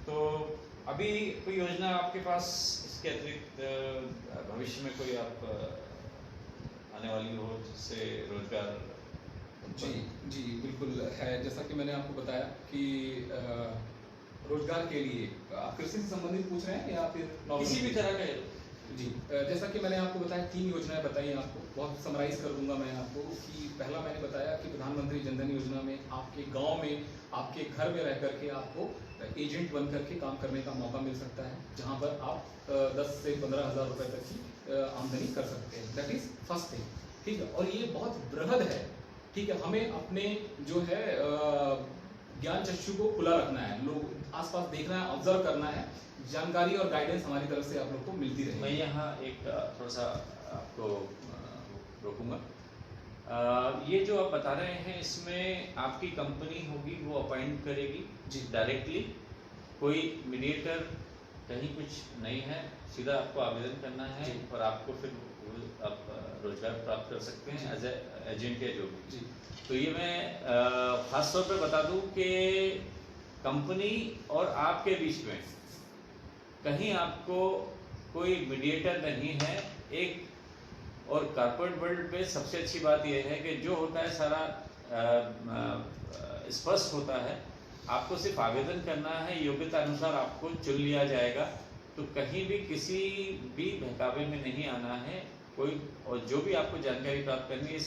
तो अभी कोई योजना आपके पास इसके अतिरिक्त भविष्य में कोई आप आने वाली हो जिससे रोजगार? जी बिल्कुल है। जैसा कि मैंने आपको बताया कि रोजगार के लिए आप कृषि से संबंधित पूछ रहे हैं या फिर किसी भी तरह का? जी, जैसा कि मैंने आपको बताया 3 योजनाएं बताई आपको, बहुत समराइज कर दूंगा मैं आपको। कि पहला मैंने बताया कि प्रधानमंत्री जनधन योजना में आपके गांव में, आपके घर में रह करके आपको एजेंट बन करके काम करने का मौका मिल सकता है, जहां पर आप 10 से 15 हज़ार रुपए तक की आमदनी कर सकते हैं। That is first thing. ठीक है, और ये बहुत बृहद है। ठीक है, हमें अपने जो है ज्ञान चक्षु को खुला रखना है, लोग आसपास देखना है, ऑब्जर्व करना है, जानकारी और गाइडेंस हमारी तरफ से आप लोग को मिलती रहे। मैं यहाँ एक थोड़ा सा आपको रोकूंगा। ये जो आप बता रहे हैं, इसमें आपकी कंपनी होगी, वो अपॉइंट करेगी जी डायरेक्टली, कोई मीडिएटर कहीं कुछ नहीं है, सीधा आपको आवेदन करना है और आपको फिर आप रोजगार प्राप्त कर सकते हैं एज एजेंट या जो भी। तो ये मैं खास तौर पे बता दूं कि कंपनी और आपके बीच में कहीं आपको कोई मीडिएटर नहीं है। एक और कॉर्पोरेट वर्ल्ड पे सबसे अच्छी बात यह है कि जो होता है सारा स्पष्ट होता है। आपको सिर्फ आवेदन करना है, योग्यता अनुसार आपको चुन लिया जाएगा तो कहीं भी किसी भी बहकावे में नहीं आना है कोई। और जो भी आपको जानकारी प्राप्त करनी है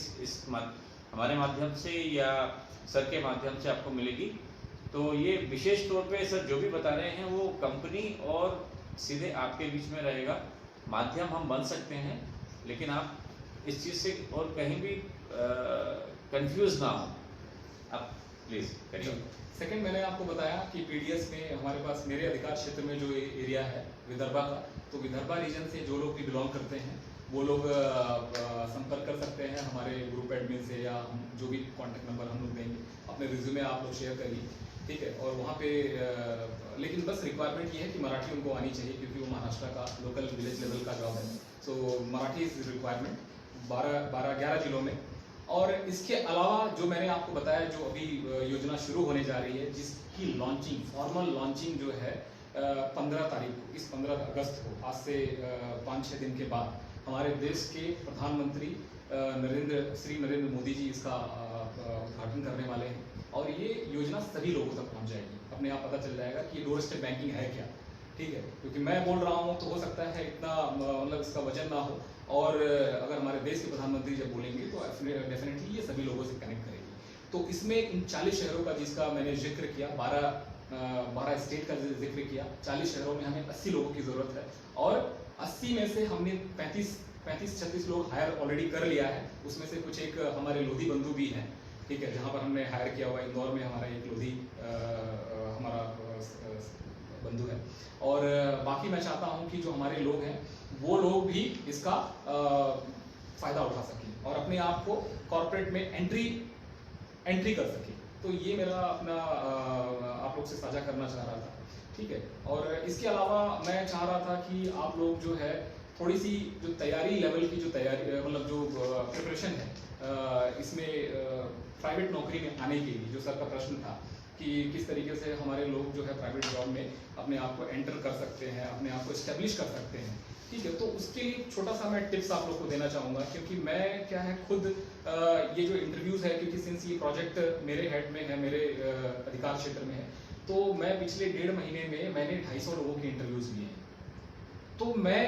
हमारे माध्यम से या सर के माध्यम से आपको मिलेगी। तो ये विशेष तौर पे सर जो भी बता रहे हैं वो कंपनी और सीधे आपके बीच में रहेगा। माध्यम हम बन सकते हैं, लेकिन आप इस चीज़ से और कहीं भी कंफ्यूज ना हो। आप प्लीज़ करिए। सेकंड, मैंने आपको बताया कि पीडीएस में हमारे पास मेरे अधिकार क्षेत्र में जो एरिया है विदर्भा का, तो विदर्भा रीजन से जो लोग भी बिलोंग करते हैं वो लोग संपर्क कर सकते हैं हमारे ग्रुप एडमिन से, या जो भी कांटेक्ट नंबर हम लोग देंगे अपने रिज्यूमे आप लोग शेयर करिए, ठीक है। और वहाँ पे लेकिन बस रिक्वायरमेंट ये है कि मराठी उनको आनी चाहिए, क्योंकि वो महाराष्ट्र का लोकल विलेज लेवल का जॉब है। सो मराठी इज रिक्वायरमेंट 11 जिलों में। और इसके अलावा जो मैंने आपको बताया, जो अभी योजना शुरू होने जा रही है, जिसकी लॉन्चिंग, फॉर्मल लॉन्चिंग जो है 15 तारीख को, इस 15 अगस्त को, आज से 5-6 दिन के बाद हमारे देश के प्रधानमंत्री श्री नरेंद्र मोदी जी इसका उद्घाटन करने वाले हैं। और ये योजना सभी लोगों तक पहुंच जाएगी। अपने आप पता चल जाएगा कि डोर स्टेप बैंकिंग है क्या, ठीक है। क्योंकि मैं बोल रहा हूँ तो हो सकता है इतना मतलब इसका वजन ना हो, और अगर हमारे देश के प्रधानमंत्री जब बोलेंगे तो डेफिनेटली ये सभी लोगों से कनेक्ट करेगी। तो इसमें इन 40 शहरों का जिसका मैंने जिक्र किया, 12 स्टेट का जिक्र किया, 40 शहरों में हमें 80 लोगों की ज़रूरत है। और 80 में से हमने 35-36 लोग हायर ऑलरेडी कर लिया है। उसमें से कुछ एक हमारे लोधी बंधु भी हैं, ठीक है, जहाँ पर हमने हायर किया हुआ। इंदौर में हमारा एक लोधी हमारा बंधु है। और बाकी मैं चाहता हूँ कि जो हमारे लोग हैं वो लोग भी इसका फ़ायदा उठा सकें और अपने आप को कॉर्पोरेट में एंट्री कर सकें। तो ये मेरा अपना आप लोग से साझा करना चाह रहा था, ठीक है। और इसके अलावा मैं चाह रहा था कि आप लोग जो है थोड़ी सी जो तैयारी लेवल की जो तैयारी मतलब जो प्रिपरेशन है इसमें प्राइवेट नौकरी में आने के लिए, जो सर का प्रश्न था कि किस तरीके से हमारे लोग जो है प्राइवेट जॉब में अपने आप को एंटर कर सकते हैं, अपने आप को एस्टेब्लिश कर सकते हैं, ठीक है। तो उसके लिए छोटा सा मैं टिप्स आप लोग को देना चाहूँगा, क्योंकि मैं क्या है खुद ये जो इंटरव्यूज़ है, क्योंकि सिंस ये प्रोजेक्ट मेरे हेड में है, मेरे अधिकार क्षेत्र में है, तो मैं पिछले 1.5 महीने में मैंने 250 लोगों के इंटरव्यूज़ लिए हैं। तो मैं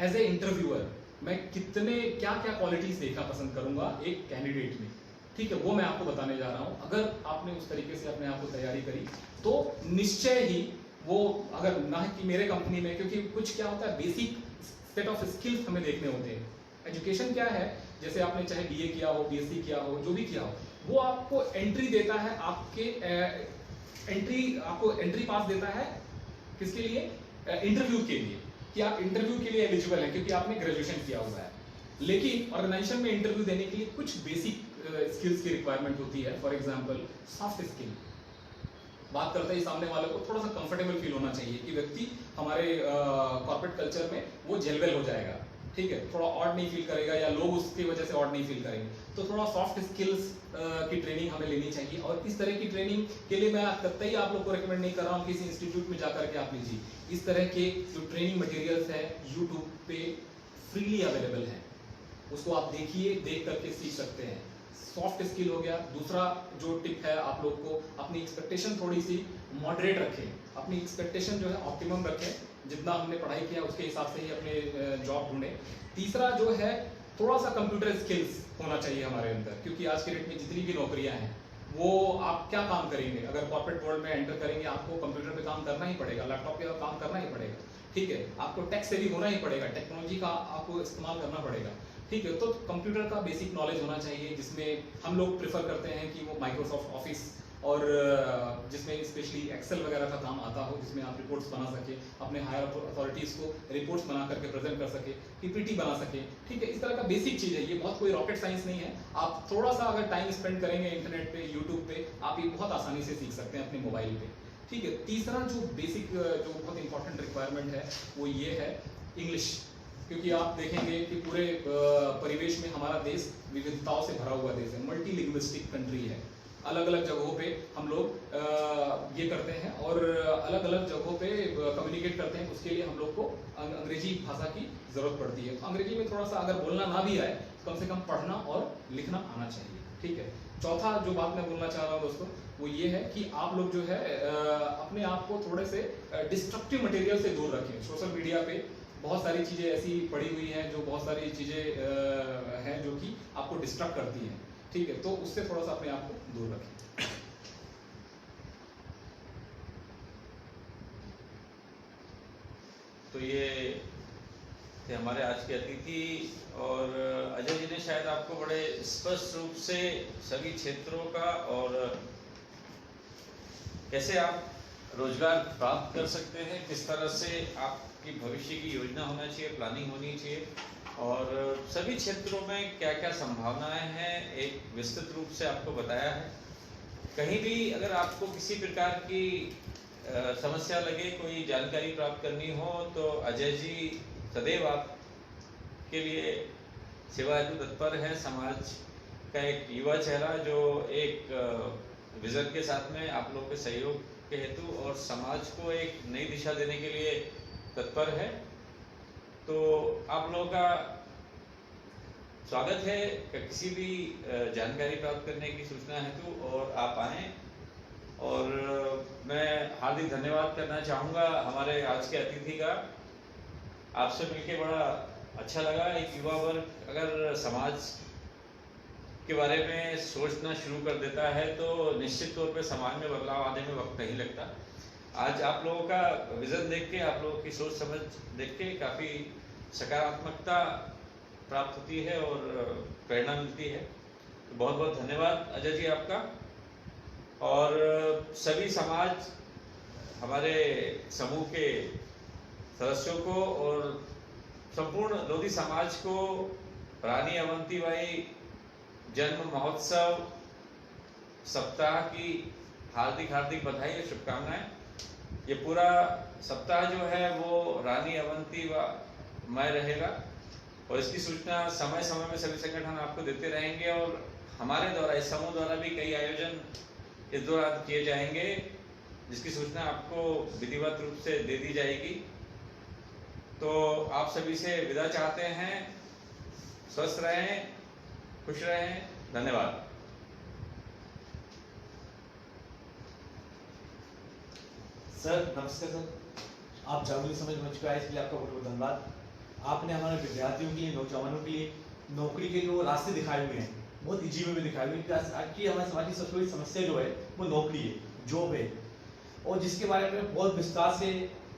एज ए इंटरव्यूअर मैं कितने क्या क्या क्वालिटीज़ देखना पसंद करूँगा एक कैंडिडेट में, ठीक है, वो मैं आपको बताने जा रहा हूँ। अगर आपने उस तरीके से अपने आप को तैयारी करी तो निश्चय ही वो, अगर ना कि मेरे कंपनी में, क्योंकि कुछ क्या होता है बेसिक सेट ऑफ स्किल्स हमें देखने होते हैं। एजुकेशन क्या है, जैसे आपने चाहे बीए किया हो, बीएससी किया हो, जो भी किया हो, वो आपको एंट्री देता है, आपको एंट्री पास देता है किसके लिए, इंटरव्यू के लिए, कि आप इंटरव्यू के लिए एलिजिबल हैं क्योंकि आपने ग्रेजुएशन किया हुआ है। लेकिन ऑर्गेनाइजेशन में इंटरव्यू देने के लिए कुछ बेसिक स्किल्स की रिक्वायरमेंट होती है। फॉर एग्जांपल सॉफ्ट स्किल, बात करते ही सामने वाले को थोड़ा सा कंफर्टेबल फील होना चाहिए कि व्यक्ति हमारे कॉर्पोरेट कल्चर में वो जेलवेल हो जाएगा, ठीक है, थोड़ा ऑड नहीं फील करेगा या लोग उसकी वजह से ऑड नहीं फील करेंगे। तो थोड़ा सॉफ्ट स्किल्स की ट्रेनिंग हमें लेनी चाहिए। और इस तरह की ट्रेनिंग के लिए मैं कतई आप लोग को रिकमेंड नहीं कर रहा हूँ किसी इंस्टीट्यूट में जाकर के आप लीजिए। इस तरह के जो ट्रेनिंग मटेरियल्स है यूट्यूब पे फ्रीली अवेलेबल है, उसको आप देखिए, देख करके सीख सकते हैं। सॉफ्ट स्किल हो गया। दूसरा जो टिप है, आप लोग को अपनी एक्सपेक्टेशन थोड़ी सी मॉडरेट रखें, अपनी एक्सपेक्टेशन जो है ऑप्टिमम रखें, जितना हमने पढ़ाई किया उसके हिसाब से ही अपने जॉब ढूंढें। तीसरा जो है थोड़ा सा कंप्यूटर स्किल्स होना चाहिए हमारे अंदर, क्योंकि आज के डेट में जितनी भी नौकरियां हैं वो आप क्या काम करेंगे, अगर कॉर्पोरेट वर्ल्ड में एंटर करेंगे आपको कंप्यूटर पे काम करना ही पड़ेगा, लैपटॉप पे काम करना ही पड़ेगा, ठीक है, आपको टेक से भी होना ही पड़ेगा, टेक्नोलॉजी का आपको इस्तेमाल करना पड़ेगा, ठीक है। तो कंप्यूटर का बेसिक नॉलेज होना चाहिए, जिसमें हम लोग प्रेफर करते हैं कि वो माइक्रोसॉफ्ट ऑफिस और जिसमें स्पेशली एक्सेल वगैरह का काम आता हो, जिसमें आप रिपोर्ट्स बना सके, अपने हायर अथॉरिटीज़ को रिपोर्ट्स बना करके प्रेजेंट कर सके, पीपीटी बना सके, ठीक है। इस तरह का बेसिक चीज़ है, ये बहुत कोई रॉकेट साइंस नहीं है। आप थोड़ा सा अगर टाइम स्पेंड करेंगे इंटरनेट पे, यूट्यूब पे, आप ये बहुत आसानी से सीख सकते हैं अपने मोबाइल पे, ठीक है। तीसरा जो बेसिक जो बहुत इंपॉर्टेंट रिक्वायरमेंट है वो ये है इंग्लिश, क्योंकि आप देखेंगे कि पूरे परिवेश में हमारा देश विविधताओं से भरा हुआ देश है, मल्टी लिंग्विस्टिक कंट्री है। अलग अलग जगहों पे हम लोग ये करते हैं और अलग अलग जगहों पे कम्युनिकेट करते हैं। उसके लिए हम लोग को अंग्रेजी भाषा की जरूरत पड़ती है। तो अंग्रेजी में थोड़ा सा अगर बोलना ना भी आए, कम से कम पढ़ना और लिखना आना चाहिए, ठीक है। चौथा जो बात मैं बोलना चाह रहा हूँ दोस्तों, वो ये है कि आप लोग जो है अपने आप को थोड़े से डिस्ट्रक्टिव मटेरियल से दूर रखें। सोशल मीडिया पे बहुत सारी चीज़ें ऐसी पड़ी हुई हैं, जो बहुत सारी चीज़ें हैं जो कि आपको डिस्ट्रक्ट करती हैं, ठीक है, तो उससे थोड़ा सा अपने आप को दूर रखें। तो ये थे हमारे आज के अतिथि, और अजय जी ने शायद आपको बड़े स्पष्ट रूप से सभी क्षेत्रों का और कैसे आप रोजगार प्राप्त कर सकते हैं, किस तरह से आपकी भविष्य की योजना होना चाहिए, प्लानिंग होनी चाहिए, और सभी क्षेत्रों में क्या क्या संभावनाएं हैं, एक विस्तृत रूप से आपको बताया है। कहीं भी अगर आपको किसी प्रकार की समस्या लगे, कोई जानकारी प्राप्त करनी हो, तो अजय जी सदैव आपके लिए सेवा हेतु तत्पर है। समाज का एक युवा चेहरा जो एक विजन के साथ में आप लोगों के सहयोग के हेतु और समाज को एक नई दिशा देने के लिए तत्पर है। तो आप लोगों का स्वागत है किसी भी जानकारी प्राप्त करने की सूचना हेतु, और आप आएँ। और मैं हार्दिक धन्यवाद करना चाहूँगा हमारे आज के अतिथि का। आपसे मिलके बड़ा अच्छा लगा। एक युवा वर्ग अगर समाज के बारे में सोचना शुरू कर देता है तो निश्चित तौर पे समाज में बदलाव आने में वक्त नहीं लगता। आज आप लोगों का विजन देख के, आप लोगों की सोच समझ देख के काफ़ी सकारात्मकता प्राप्त होती है और प्रेरणा मिलती है। तो बहुत बहुत धन्यवाद अजय जी आपका। और सभी समाज, हमारे समूह के सदस्यों को और संपूर्ण लोधी समाज को रानी अवंतीबाई जन्म महोत्सव सप्ताह की हार्दिक हार्दिक बधाई और शुभकामनाएं। ये पूरा सप्ताह जो है वो रानी अवंतीबाई रहेगा, और इसकी सूचना समय समय में सभी संगठन आपको देते रहेंगे, और हमारे द्वारा, इस समूह द्वारा भी कई आयोजन इस दौरान किए जाएंगे, जिसकी सूचना आपको विधिवत रूप से दे दी जाएगी। तो आप सभी से विदा चाहते हैं। स्वस्थ रहें, खुश रहें। धन्यवाद। सर नमस्कार सर, आप जागरूक समझ मंच पे आए इसलिए आपका बहुत बहुत धन्यवाद। आपने हमारे विद्यार्थियों के लिए, नौजवानों के लिए नौकरी के जो रास्ते दिखाए हुए हैं, बहुत इजी वे में दिखाए हुए हैं। आज की हमारे समाज की सबसे बड़ी समस्या जो है वो नौकरी है, जॉब है, और जिसके बारे में बहुत विस्तार से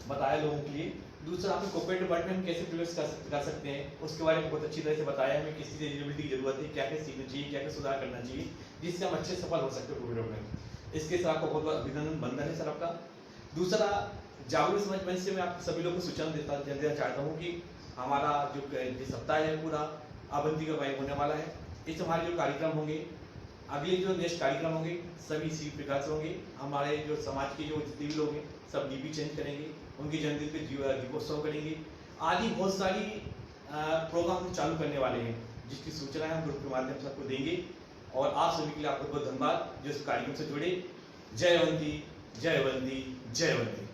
बताया लोगों के लिए। दूसरा, आपने कॉर्पोरेट डिपार्टमेंट में कैसे प्रवेश कर सकते हैं उसके बारे में बहुत अच्छी तरह से बताया। हमें किस चीज़ एलिजिबिलिटी की जरूरत है, क्या क्या सीखना चाहिए, क्या क्या सुधार करना चाहिए, जिससे हम अच्छे सफल हो सकते हैं कॉर्पोरेट में। इसके साथ आपको बहुत बहुत अभिनंदन बंधन है सर आपका। दूसरा, जागरूक समाज मंच से मैं आप सभी लोगों को सूचना देना चाहता हूँ कि हमारा जो सप्ताह है पूरा अवंतीबाई होने वाला है। इस हमारे जो कार्यक्रम होंगे, अगले जो नेक्स्ट कार्यक्रम होंगे, सभी इसी प्रकार से होंगे। हमारे जो समाज के जो जितने भी लोग हैं सब डीपी चेंज करेंगे, उनके जन्मदिन पे दीपोत्सव करेंगे, आदि बहुत सारी प्रोग्राम हम चालू करने वाले हैं, जिसकी सूचना हम ग्रुप के माध्यम से आपको देंगे। और आप सभी के लिए आपको बहुत धन्यवाद जो इस कार्यक्रम से जुड़े। जय अवंती, जय अवंती, जय अवंती।